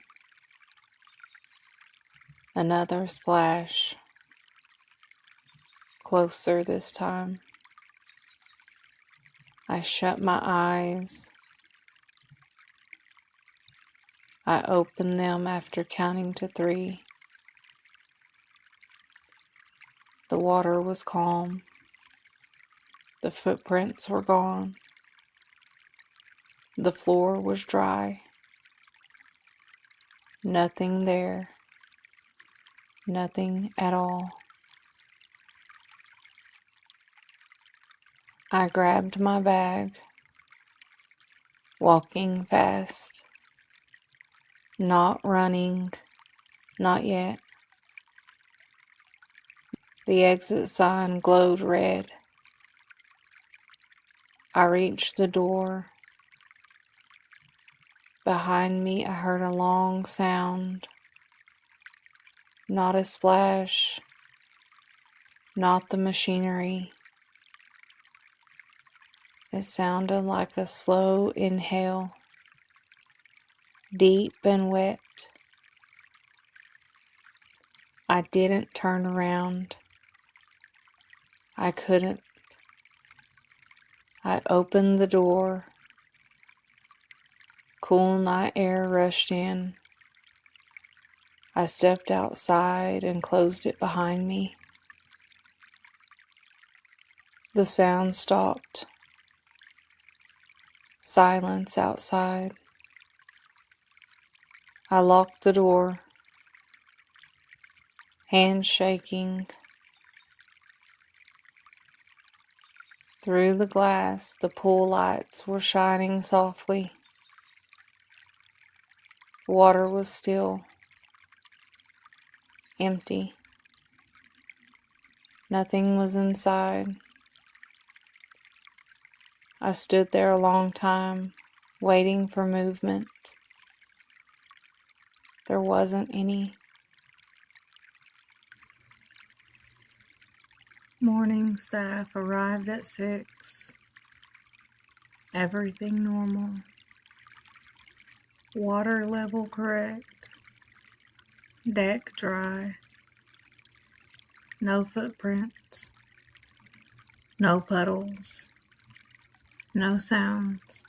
Another splash. Closer this time. I shut my eyes. I opened them after counting to 3. The water was calm. The footprints were gone. The floor was dry. Nothing there. Nothing at all. I grabbed my bag, walking fast, not running, not yet. The exit sign glowed red. I reached the door. Behind me, I heard a long sound. Not a splash, not the machinery. It sounded like a slow inhale, deep and wet. I didn't turn around. I couldn't. I opened the door. Cool night air rushed in. I stepped outside and closed it behind me. The sound stopped. Silence outside. I locked the door, hands shaking. Through the glass, the pool lights were shining softly. Water was still, empty. Nothing was inside. I stood there a long time, waiting for movement. There wasn't any. Morning staff arrived at 6. Everything normal. Water level correct. Deck dry. No footprints. No puddles. No sounds.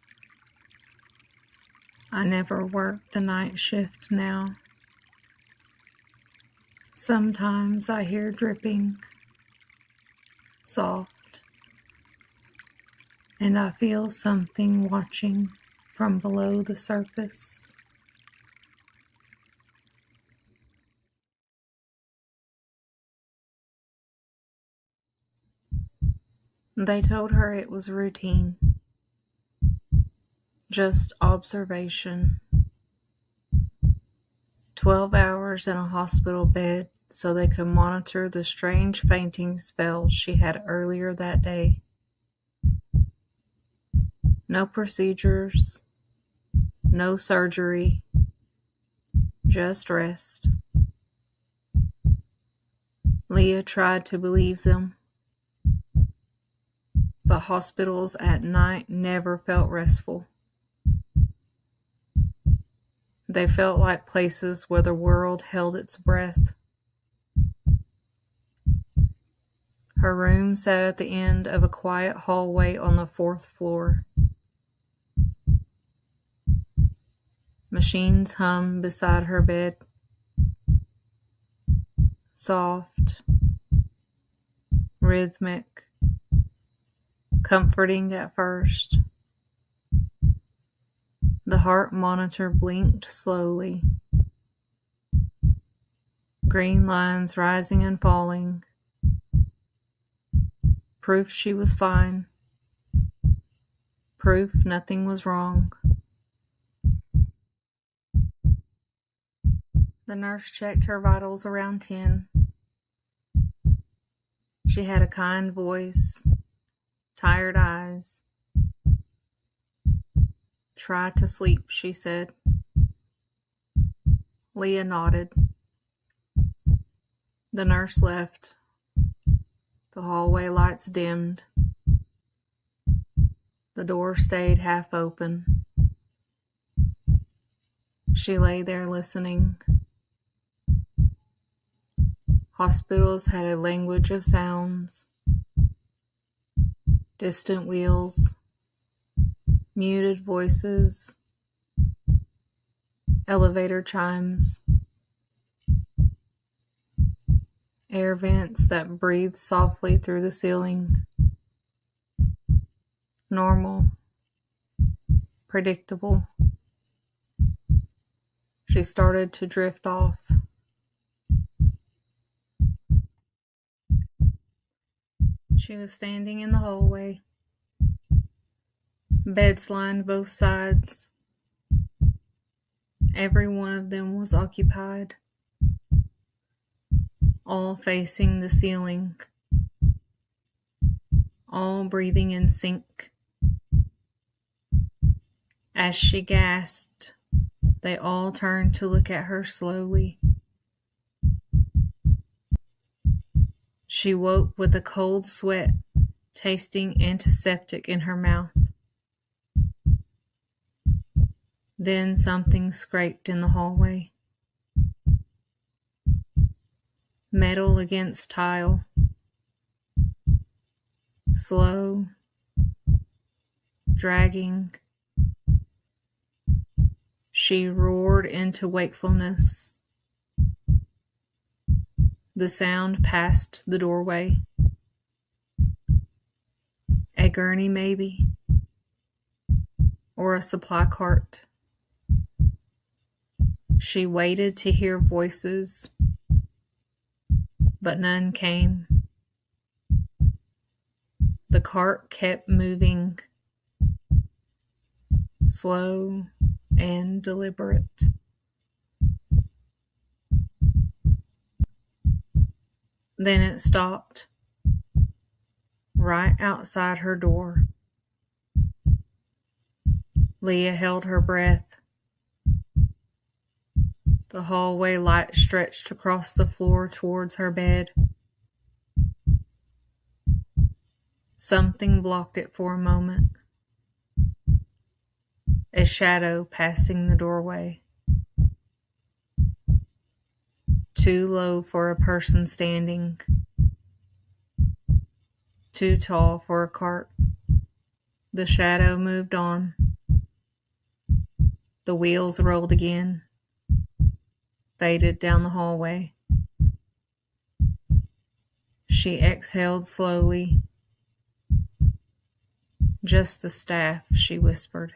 I never work the night shift now. Sometimes I hear dripping, soft, and I feel something watching from below the surface. They told her it was routine, just observation. 12 hours in a hospital bed so they could monitor the strange fainting spells she had earlier that day. No procedures, no surgery, just rest. Leah tried to believe them, but hospitals at night never felt restful. They felt like places where the world held its breath. Her room sat at the end of a quiet hallway on the 4th floor. Machines hummed beside her bed. Soft, rhythmic, comforting at first. The heart monitor blinked slowly. Green lines rising and falling. Proof she was fine. Proof nothing was wrong. The nurse checked her vitals around 10. She had a kind voice, tired eyes. Try to sleep, she said. Leah nodded. The nurse left. The hallway lights dimmed. The door stayed half open. She lay there listening. Hospitals had a language of sounds. Distant wheels, muted voices, elevator chimes, air vents that breathed softly through the ceiling. Normal, predictable. She started to drift off. She was standing in the hallway. Beds lined both sides. Every one of them was occupied, all facing the ceiling, all breathing in sync. As she gasped, they all turned to look at her slowly. She woke with a cold sweat tasting antiseptic in her mouth. Then something scraped in the hallway. Metal against tile. Slow. Dragging. She roared into wakefulness. The sound passed the doorway. A gurney, maybe. Or a supply cart. She waited to hear voices, but none came. The cart kept moving, slow and deliberate. Then it stopped, right outside her door. Leah held her breath. The hallway light stretched across the floor towards her bed. Something blocked it for a moment. A shadow passing the doorway. Too low for a person standing. Too tall for a cart. The shadow moved on. The wheels rolled again. Faded down the hallway. She exhaled slowly. Just the staff, she whispered.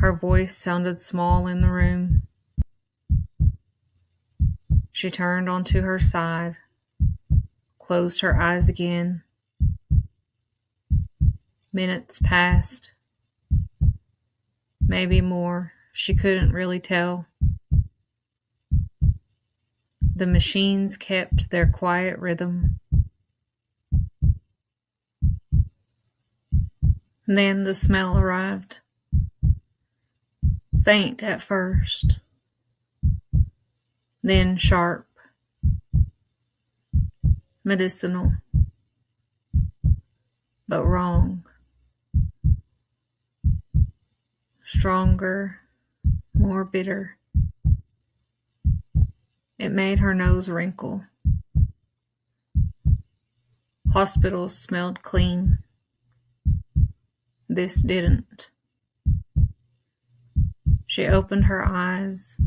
Her voice sounded small in the room. She turned onto her side, closed her eyes again. Minutes passed. Maybe more. She couldn't really tell. The machines kept their quiet rhythm. Then the smell arrived. Faint at first. Then sharp. Medicinal. But wrong. Stronger. More bitter. It made her nose wrinkle. Hospitals smelled clean. This didn't. She opened her eyes.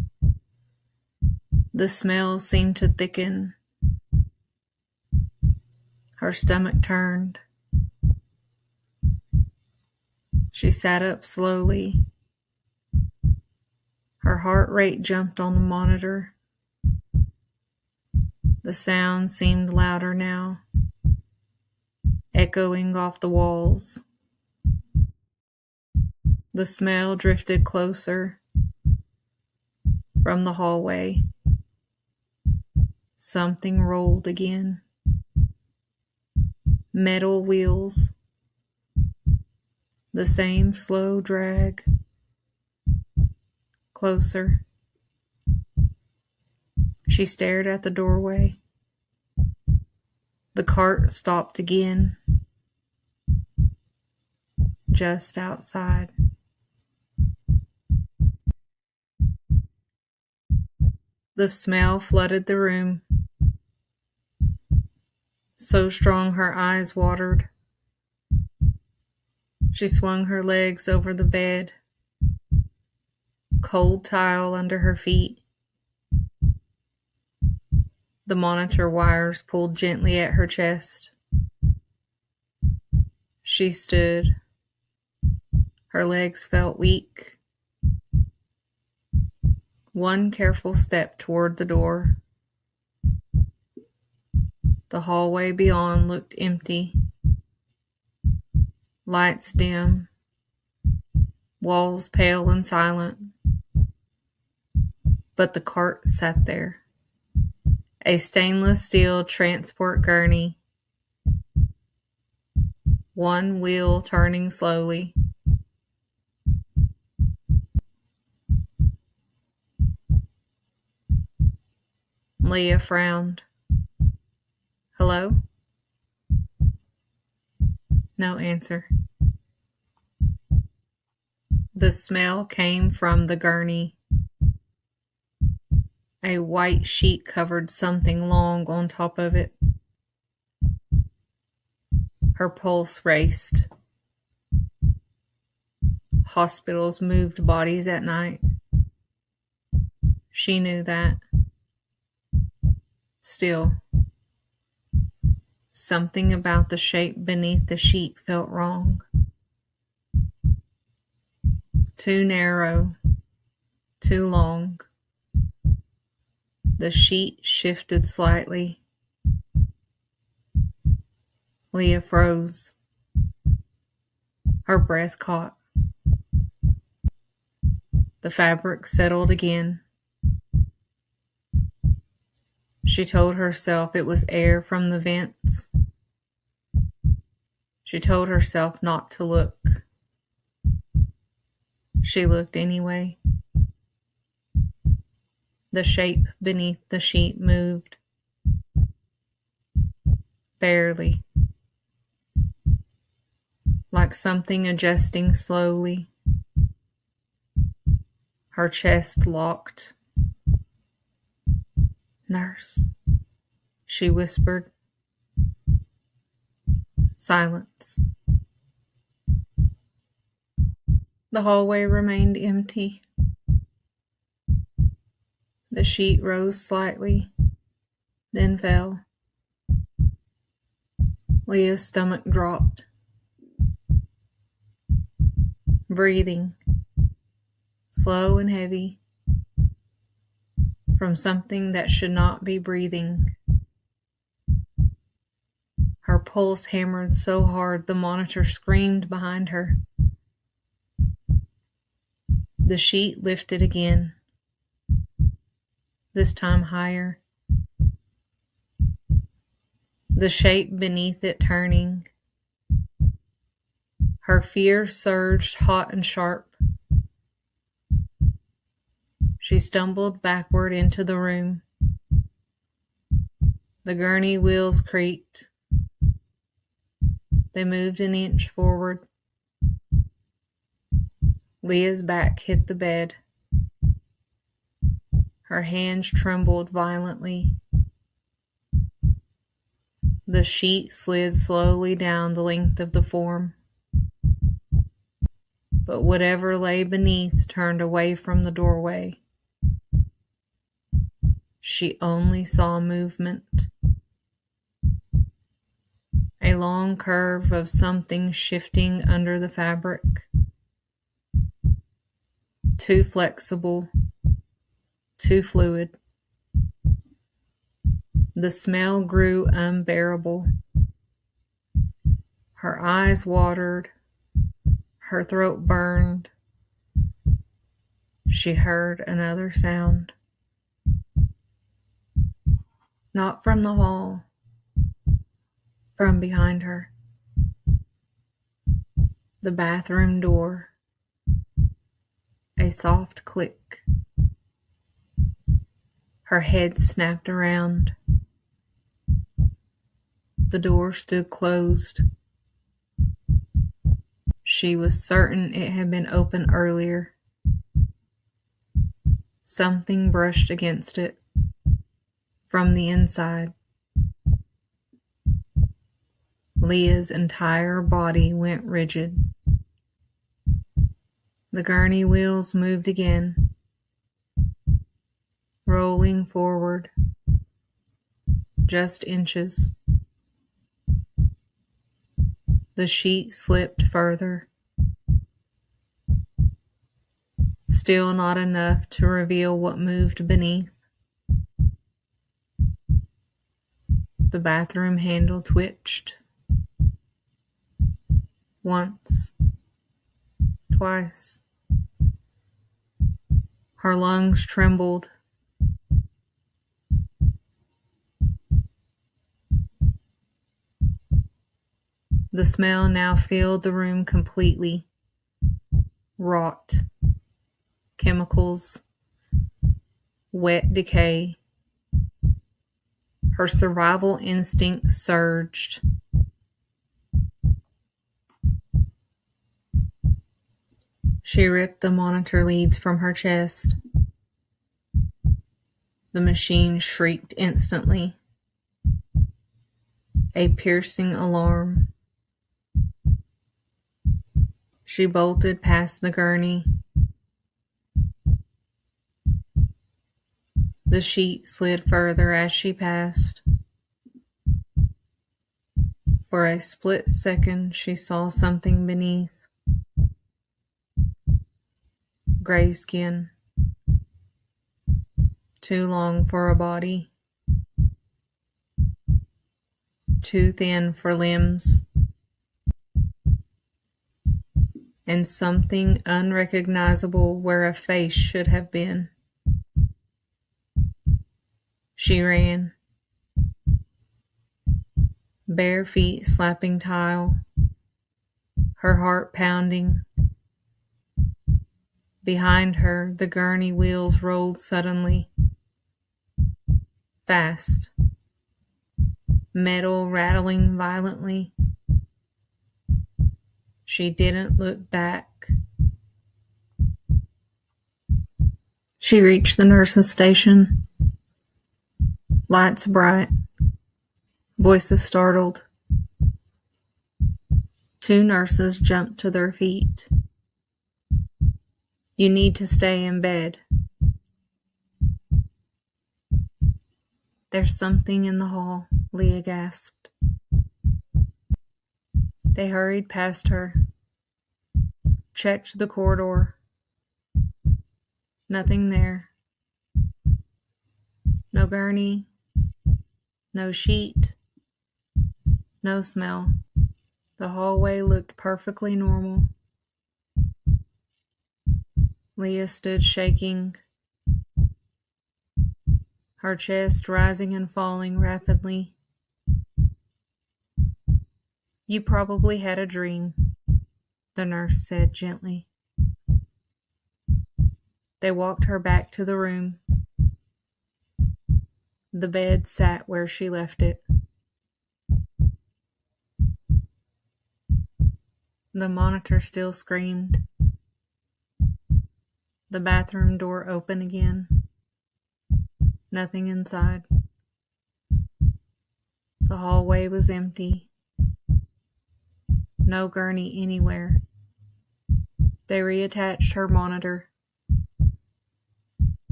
The smell seemed to thicken. Her stomach turned. She sat up slowly. Her heart rate jumped on the monitor. The sound seemed louder now, echoing off the walls. The smell drifted closer from the hallway. Something rolled again. Metal wheels. The same slow drag. Closer. She stared at the doorway. The cart stopped again. Just outside. The smell flooded the room. So strong her eyes watered. She swung her legs over the bed. Cold tile under her feet. The monitor wires pulled gently at her chest. She stood, Her legs felt weak. One careful step toward the door. The hallway beyond looked empty. Lights dim. Walls pale and silent. But the cart sat there. A stainless steel transport gurney. One wheel turning slowly. Leah frowned. Hello? No answer. The smell came from the gurney. A white sheet covered something long on top of it. Her pulse raced. Hospitals moved bodies at night. She knew that. Still, something about the shape beneath the sheet felt wrong. Too narrow, too long. The sheet shifted slightly. Leah froze. Her breath caught. The fabric settled again. She told herself it was air from the vents. She told herself not to look. She looked anyway. The shape beneath the sheet moved. Barely. Like something adjusting slowly. Her chest locked. Nurse, she whispered. Silence. The hallway remained empty. The sheet rose slightly, then fell. Leah's stomach dropped. Breathing, slow and heavy, from something that should not be breathing. Her pulse hammered so hard the monitor screamed behind her. The sheet lifted again, this time higher. The shape beneath it turning. Her fear surged hot and sharp. She stumbled backward into the room. The gurney wheels creaked. They moved an inch forward. Leah's back hit the bed. Her hands trembled violently. The sheet slid slowly down the length of the form. But whatever lay beneath turned away from the doorway. She only saw movement. A long curve of something shifting under the fabric. Too flexible, too fluid. The smell grew unbearable. Her eyes watered. Her throat burned. She heard another sound. Not from the hall, from behind her. The bathroom door. A soft click. Her head snapped around. The door stood closed. She was certain it had been open earlier. Something brushed against it from the inside. Leah's entire body went rigid. The gurney wheels moved again, rolling forward, just inches. The sheet slipped further. still not enough to reveal what moved beneath. The bathroom handle twitched. Once. Twice. Her lungs trembled. The smell now filled the room completely. Rot. Chemicals. Wet decay. Her survival instinct surged. She ripped the monitor leads from her chest. The machine shrieked instantly. A piercing alarm. She bolted past the gurney. The sheet slid further as she passed. For a split second, she saw something beneath. Gray skin. Too long for a body. Too thin for limbs. And something unrecognizable where a face should have been. She ran. Bare feet slapping tile. Her heart pounding. Behind her, the gurney wheels rolled suddenly. Fast. Metal rattling violently. She didn't look back. She reached the nurse's station. Lights bright. Voices startled. Two nurses jumped to their feet. You need to stay in bed. There's something in the hall, Leah gasped. They hurried past her. Checked the corridor. Nothing there. No gurney. No sheet. No smell. The hallway looked perfectly normal. Leah stood shaking, her chest rising and falling rapidly. You probably had a dream, the nurse said gently. They walked her back to the room. The bed sat where she left it. The monitor still screamed. The bathroom door open again. Nothing inside. The hallway was empty. No gurney anywhere. They reattached her monitor,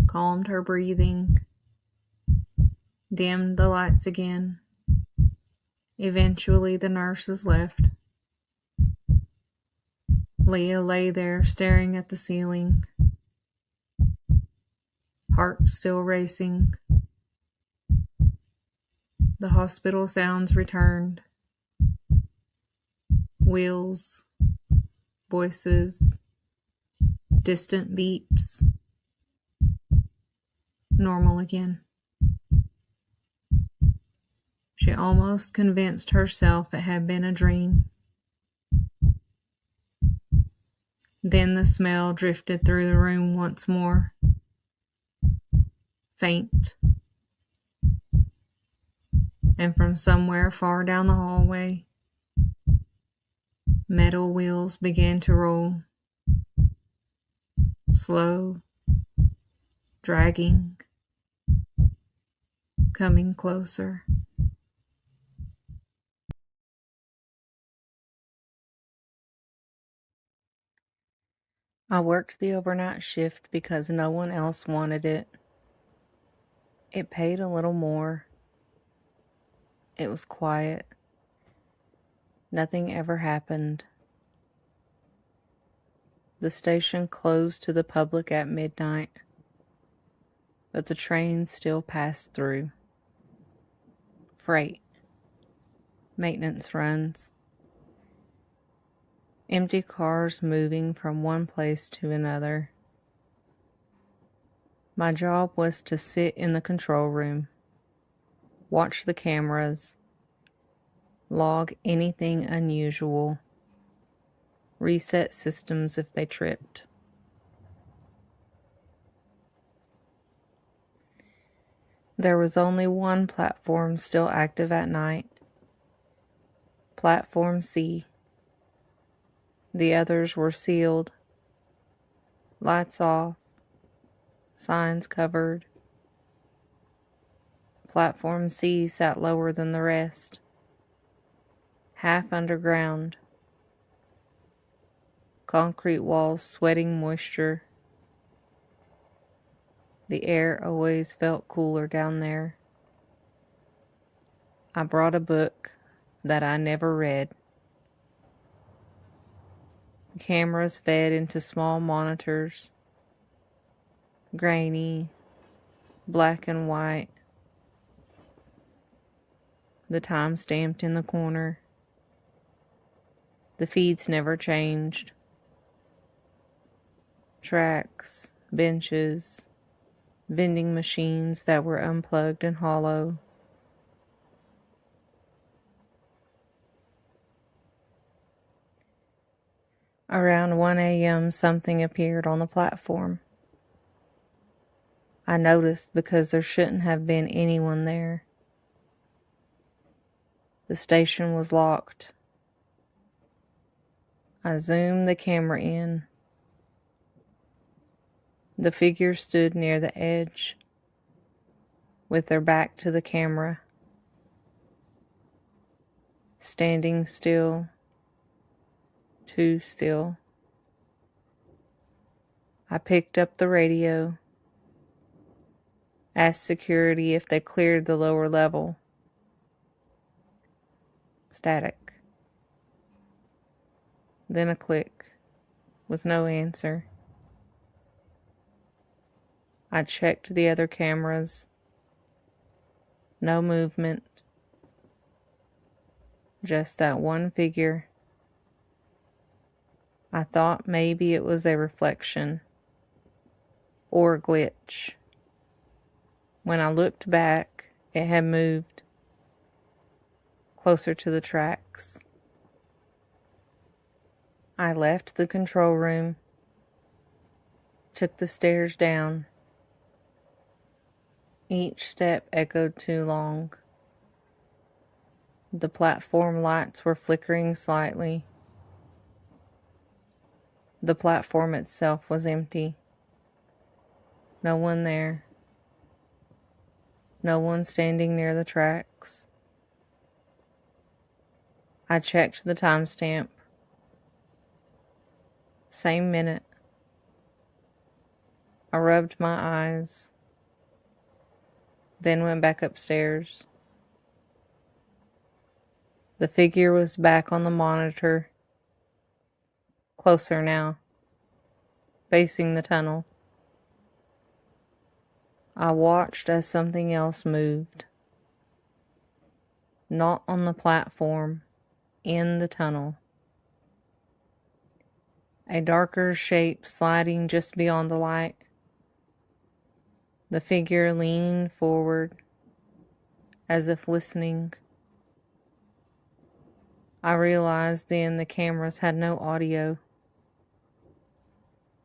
calmed her breathing, dimmed the lights again. Eventually the nurses left. Leah lay there staring at the ceiling, heart still racing. The hospital sounds returned. Wheels, voices, distant beeps. Normal again. She almost convinced herself it had been a dream. Then the smell drifted through the room once more. Faint. And from somewhere far down the hallway, metal wheels began to roll. Slow. Dragging. Coming closer. I worked the overnight shift because no one else wanted it. It paid a little more. It was quiet. Nothing ever happened. The station closed to the public at midnight, but the trains still passed through. Freight, maintenance runs, empty cars moving from one place to another. My job was to sit in the control room, watch the cameras, log anything unusual, reset systems if they tripped. There was only one platform still active at night, Platform C. The others were sealed, lights off, signs covered. Platform C sat lower than the rest, half underground, concrete walls sweating moisture. The air always felt cooler down there. I brought a book that I never read. Cameras fed into small monitors, grainy, black and white. The time stamped in the corner. The feeds never changed. Tracks, benches, vending machines that were unplugged and hollow. Around 1 a.m., something appeared on the platform. I noticed because there shouldn't have been anyone there. The station was locked. I zoomed the camera in. The figure stood near the edge, with their back to the camera, standing still, too still. I picked up the radio, asked security if they cleared the lower level. Static. Then a click, with no answer. I checked the other cameras. No movement. Just that one figure. I thought maybe it was a reflection or a glitch. When I looked back, it had moved closer to the tracks. I left the control room, took the stairs down. Each step echoed too long. The platform lights were flickering slightly. The platform itself was empty. No one there. No one standing near the tracks. I checked the timestamp. Same minute. I rubbed my eyes, then went back upstairs. The figure was back on the monitor, closer now, facing the tunnel. I watched as something else moved. Not on the platform, in the tunnel. A darker shape sliding just beyond the light. The figure leaned forward, as if listening. I realized then the cameras had no audio,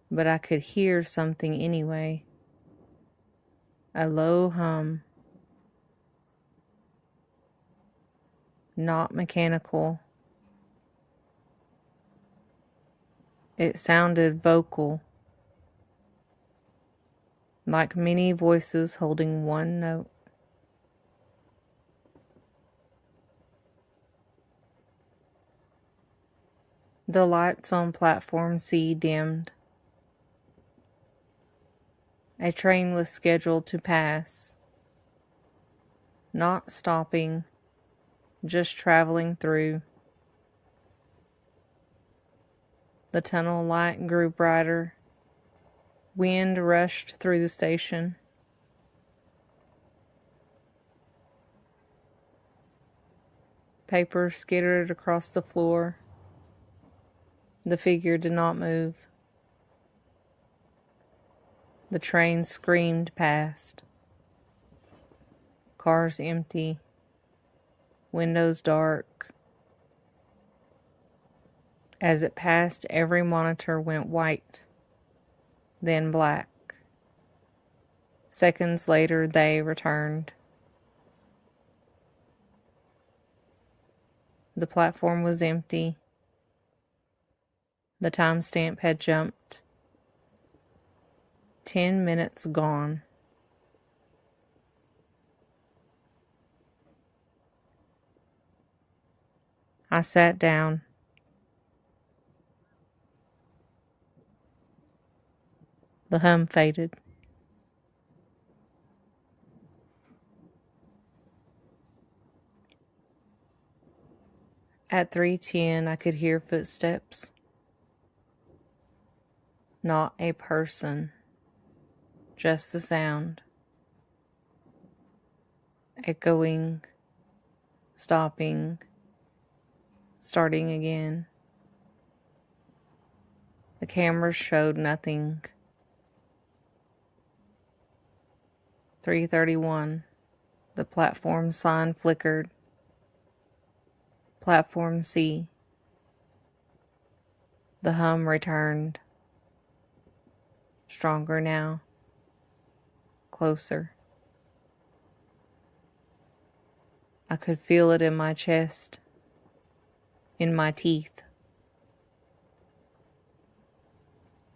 but I could hear something anyway. A low hum. Not mechanical. It sounded vocal, like many voices holding one note. The lights on Platform C dimmed. A train was scheduled to pass, not stopping, just traveling through. The tunnel light grew brighter. Wind rushed through the station. Paper skittered across the floor. The figure did not move. The train screamed past. Cars empty. Windows dark. As it passed, every monitor went white, then black. Seconds later, they returned. The platform was empty. The timestamp had jumped. 10 minutes gone. I sat down. The hum faded. At 3:10, I could hear footsteps. Not a person, just the sound. Echoing, stopping, starting again. The cameras showed nothing. 3:31. The platform sign flickered. Platform C. The hum returned. Stronger now. Closer. I could feel it in my chest, in my teeth.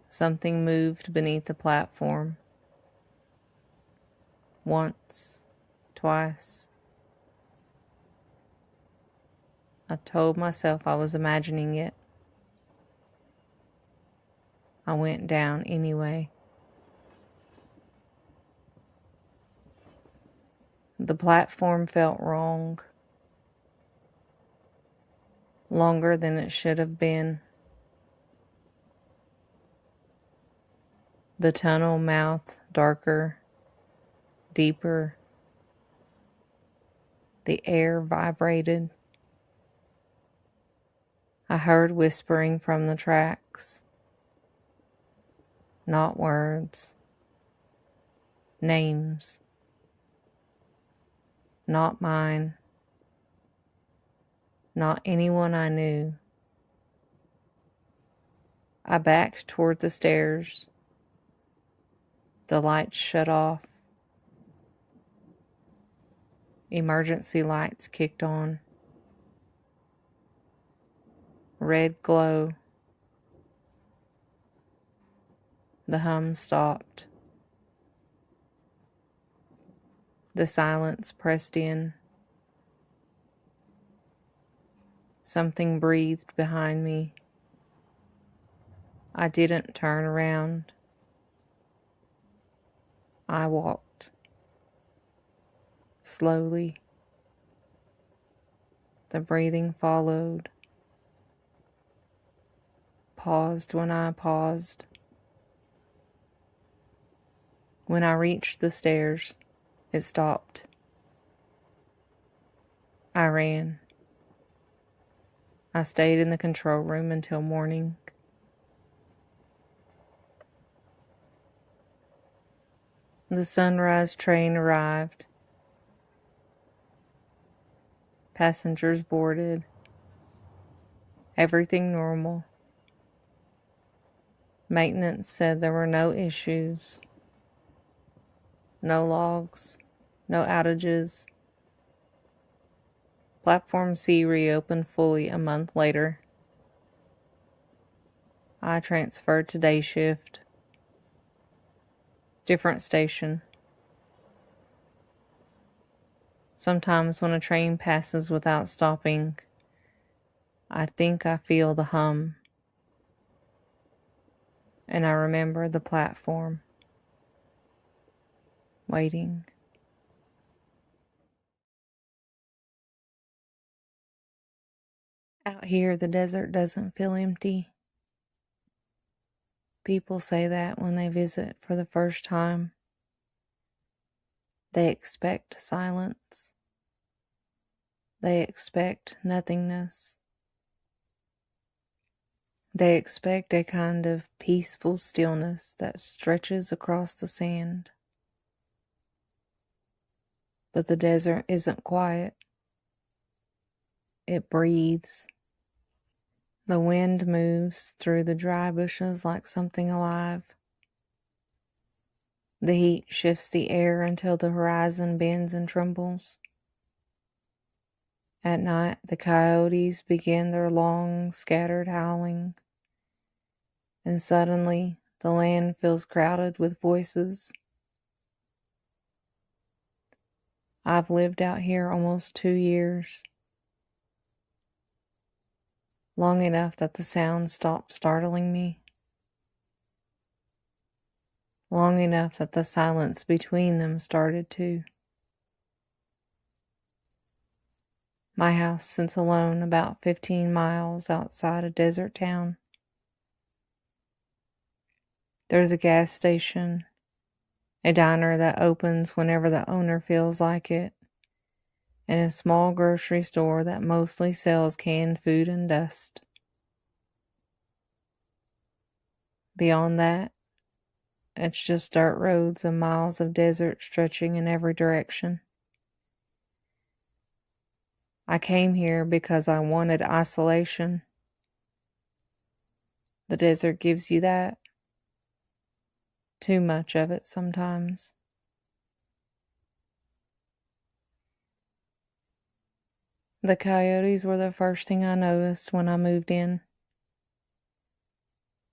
Something moved beneath the platform. Once, twice. I told myself I was imagining it. I went down anyway. The platform felt wrong. Longer than it should have been. The tunnel mouth darker, deeper. The air vibrated. I heard whispering from the tracks. Not words. Names. Not mine. Not anyone I knew. I backed toward the stairs. The lights shut off. Emergency lights kicked on. Red glow. The hum stopped. The silence pressed in. Something breathed behind me. I didn't turn around. I walked. Slowly. The breathing followed. Paused when I paused. When I reached the stairs, it stopped. I ran. I stayed in the control room until morning. The sunrise train arrived. Passengers boarded. Everything normal. Maintenance said there were no issues. No logs. No outages. Platform C reopened fully a month later. I transferred to day shift. Different station. Sometimes when a train passes without stopping, I think I feel the hum. And I remember the platform. Waiting. Out here, the desert doesn't feel empty. People say that when they visit for the first time. They expect silence. They expect nothingness. They expect a kind of peaceful stillness that stretches across the sand. But the desert isn't quiet. It breathes. The wind moves through the dry bushes like something alive. The heat shifts the air until the horizon bends and trembles. At night, the coyotes begin their long, scattered howling, and suddenly the land feels crowded with voices. I've lived out here almost 2 years, long enough that the sounds stopped startling me, long enough that the silence between them started to. My house sits alone about 15 miles outside a desert town. There's a gas station, a diner that opens whenever the owner feels like it, and a small grocery store that mostly sells canned food and dust. Beyond that, it's just dirt roads and miles of desert stretching in every direction. I came here because I wanted isolation. The desert gives you that. Too much of it sometimes. The coyotes were the first thing I noticed when I moved in.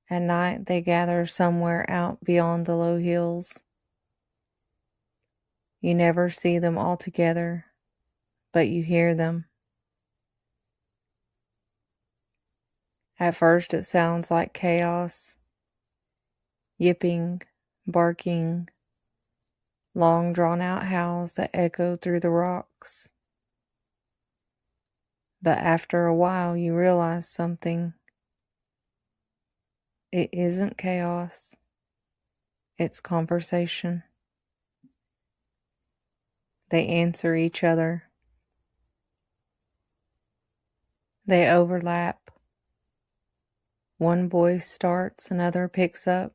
At night, they gather somewhere out beyond the low hills. You never see them all together, but you hear them. At first, it sounds like chaos. Yipping, barking, long drawn-out howls that echo through the rocks. But after a while, you realize something. It isn't chaos. It's conversation. They answer each other. They overlap. One voice starts, another picks up,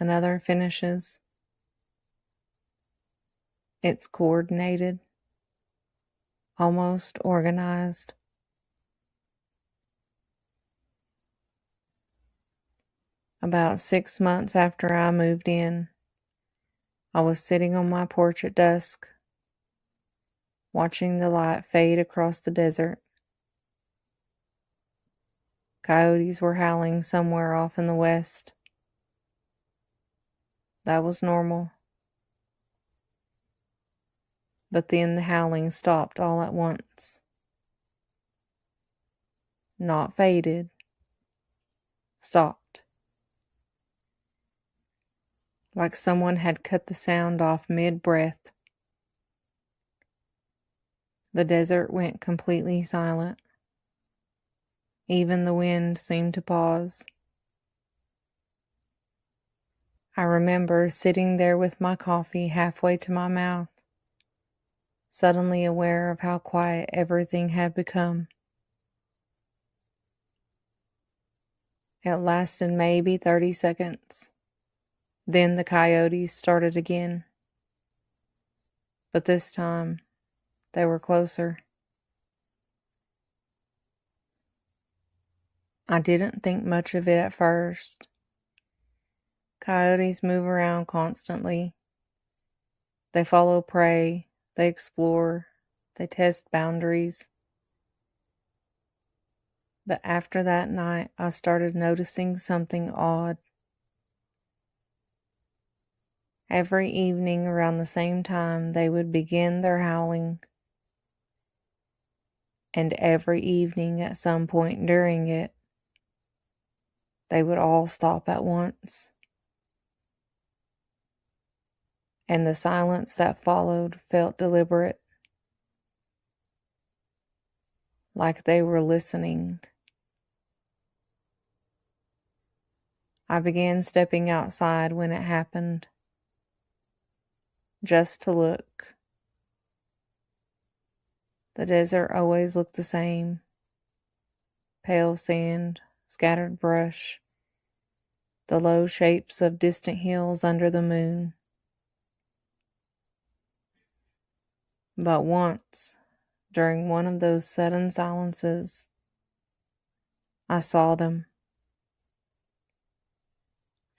another finishes. It's coordinated, almost organized. About 6 months after I moved in, I was sitting on my porch at dusk, watching the light fade across the desert. Coyotes were howling somewhere off in the west. That was normal. But then the howling stopped all at once. Not faded. Stopped. Like someone had cut the sound off mid-breath. The desert went completely silent. Even the wind seemed to pause. I remember sitting there with my coffee halfway to my mouth, suddenly aware of how quiet everything had become. It lasted maybe 30 seconds. Then the coyotes started again. But this time, they were closer. I didn't think much of it at first. Coyotes move around constantly. They follow prey, they explore, they test boundaries. But after that night, I started noticing something odd. Every evening around the same time, they would begin their howling. And every evening at some point during it, they would all stop at once. And the silence that followed felt deliberate, like they were listening. I began stepping outside when it happened, just to look. The desert always looked the same. Pale sand, scattered brush, the low shapes of distant hills under the moon. But once, during one of those sudden silences, I saw them.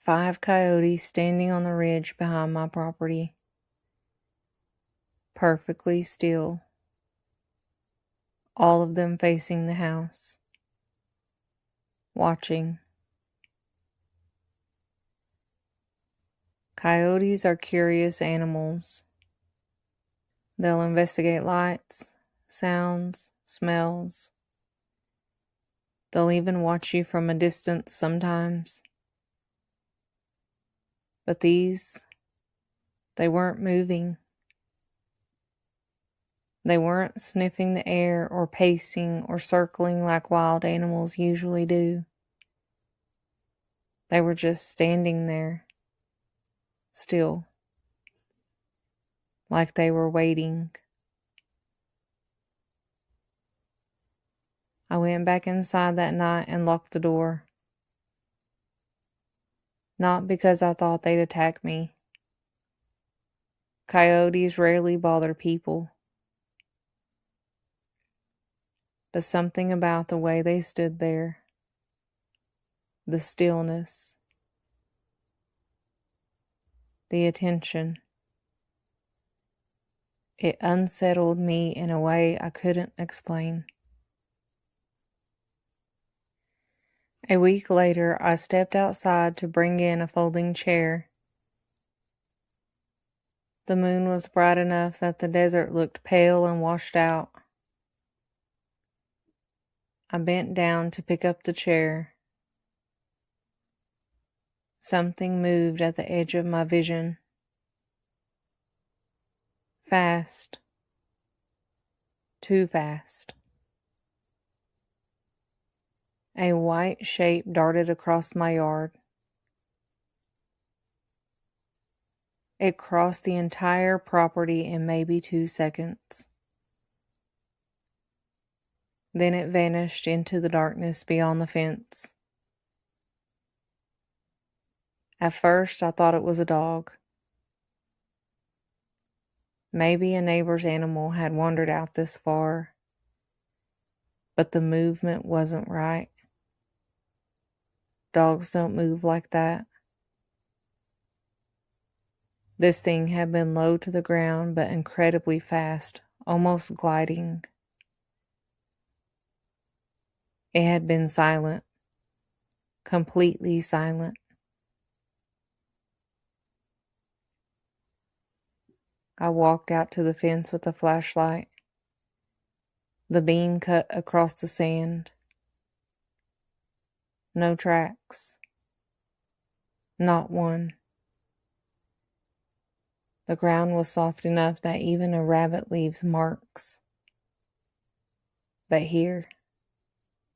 5 coyotes standing on the ridge behind my property, perfectly still, all of them facing the house, watching. Coyotes are curious animals. They'll investigate lights, sounds, smells. They'll even watch you from a distance sometimes. But these, they weren't moving. They weren't sniffing the air or pacing or circling like wild animals usually do. They were just standing there, still, like they were waiting. I went back inside that night and locked the door. Not because I thought they'd attack me. Coyotes rarely bother people. But something about the way they stood there, the stillness, the attention, it unsettled me in a way I couldn't explain. A week later, I stepped outside to bring in a folding chair. The moon was bright enough that the desert looked pale and washed out. I bent down to pick up the chair. Something moved at the edge of my vision. Fast. Too fast. A white shape darted across my yard. It crossed the entire property in maybe 2 seconds. Then it vanished into the darkness beyond the fence. At first, I thought it was a dog. Maybe a neighbor's animal had wandered out this far, but the movement wasn't right. Dogs don't move like that. This thing had been low to the ground, but incredibly fast, almost gliding. It had been silent, completely silent. I walked out to the fence with a flashlight. The beam cut across the sand. No tracks. Not one. The ground was soft enough that even a rabbit leaves marks. But here,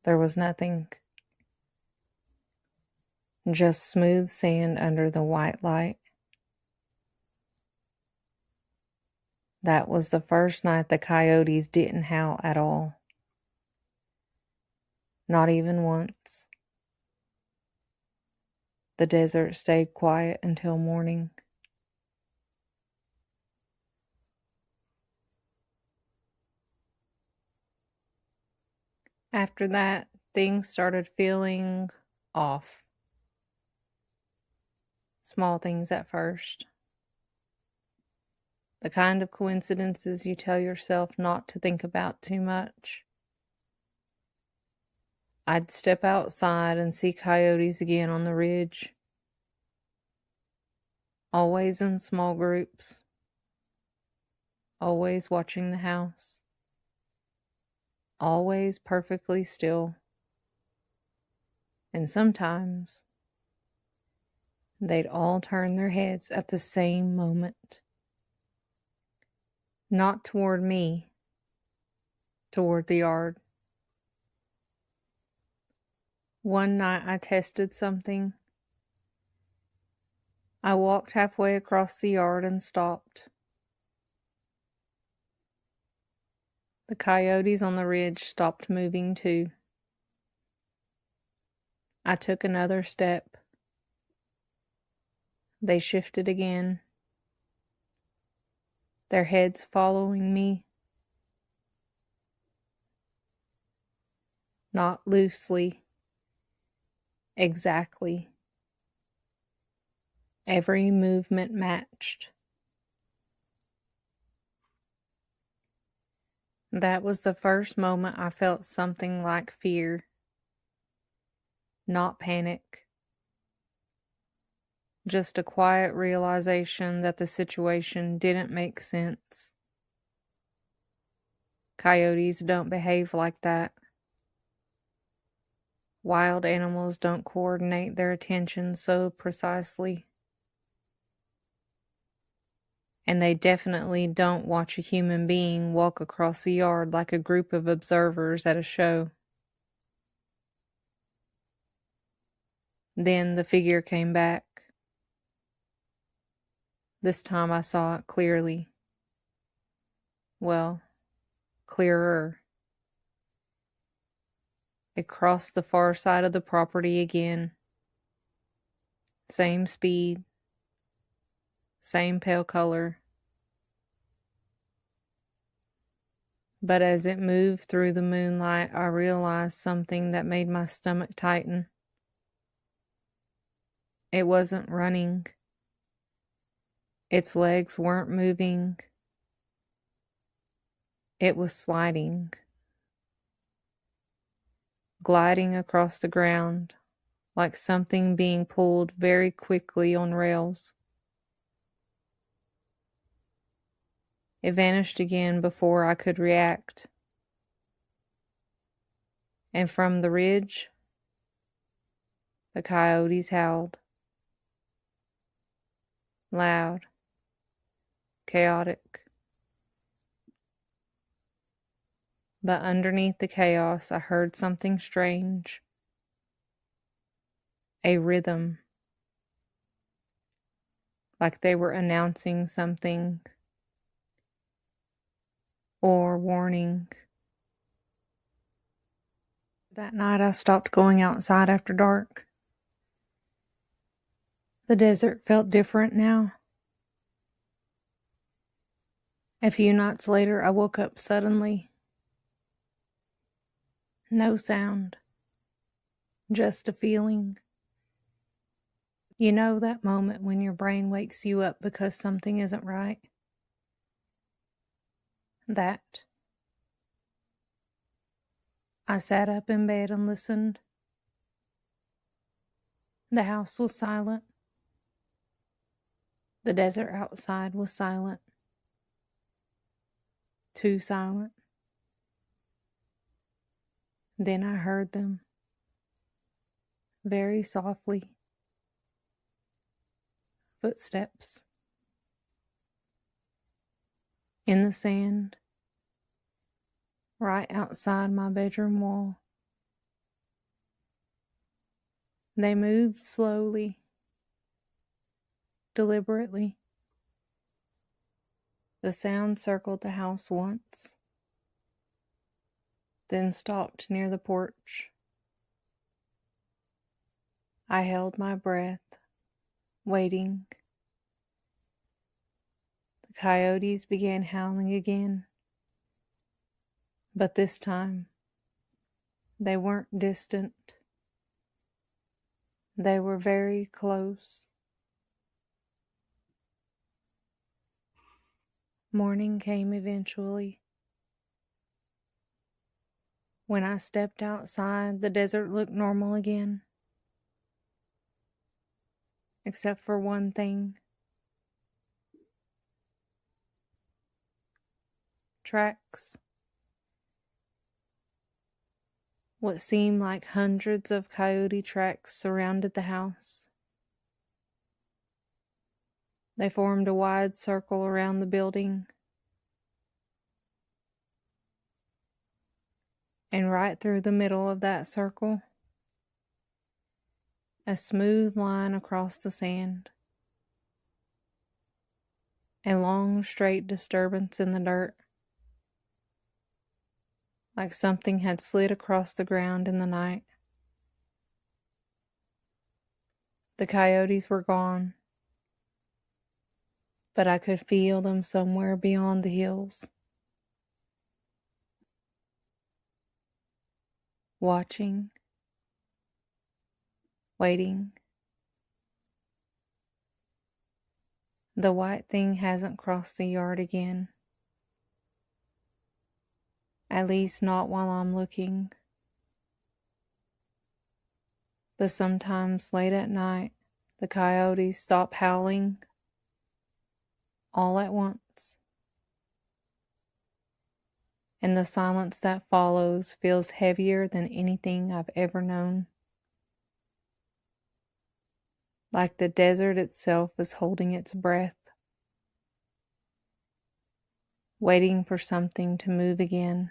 there was nothing. Just smooth sand under the white light. That was the first night the coyotes didn't howl at all. Not even once. The desert stayed quiet until morning. After that, things started feeling off. Small things at first. The kind of coincidences you tell yourself not to think about too much. I'd step outside and see coyotes again on the ridge. Always in small groups. Always watching the house. Always perfectly still. And sometimes they'd all turn their heads at the same moment. Not toward me, toward the yard. One night I tested something. I walked halfway across the yard and stopped. The coyotes on the ridge stopped moving too. I took another step. They shifted again, their heads following me, not loosely, exactly. Every movement matched. That was the first moment I felt something like fear, not panic, just a quiet realization that the situation didn't make sense. Coyotes don't behave like that. Wild animals don't coordinate their attention so precisely. And they definitely don't watch a human being walk across the yard like a group of observers at a show. Then the figure came back. This time I saw it clearly. Well, clearer. It crossed the far side of the property again. Same speed, same pale color. But as it moved through the moonlight, I realized something that made my stomach tighten. It wasn't running. Its legs weren't moving. It was sliding, gliding across the ground, like something being pulled very quickly on rails. It vanished again before I could react. And from the ridge, the coyotes howled. Loud, chaotic. But underneath the chaos, I heard something strange. A rhythm. Like they were announcing something. Or warning. That night I stopped going outside after dark. The desert felt different now. A few nights later, I woke up suddenly. No sound. Just a feeling. You know that moment when your brain wakes you up because something isn't right? That. I sat up in bed and listened. The house was silent. The desert outside was silent. Too silent. Then I heard them. Very softly. Footsteps. In the sand. Right outside my bedroom wall. They moved slowly. Deliberately. The sound circled the house once. Then stopped near the porch. I held my breath, waiting. The coyotes began howling again. But this time, they weren't distant. They were very close. Morning came eventually. When I stepped outside, the desert looked normal again. Except for one thing. Tracks. What seemed like hundreds of coyote tracks surrounded the house. They formed a wide circle around the building. And right through the middle of that circle, a smooth line across the sand. A long, straight disturbance in the dirt, like something had slid across the ground in the night. The coyotes were gone, but I could feel them somewhere beyond the hills, watching, waiting. The white thing hasn't crossed the yard again. At least not while I'm looking. But sometimes late at night, the coyotes stop howling all at once. And the silence that follows feels heavier than anything I've ever known. Like the desert itself is holding its breath, waiting for something to move again.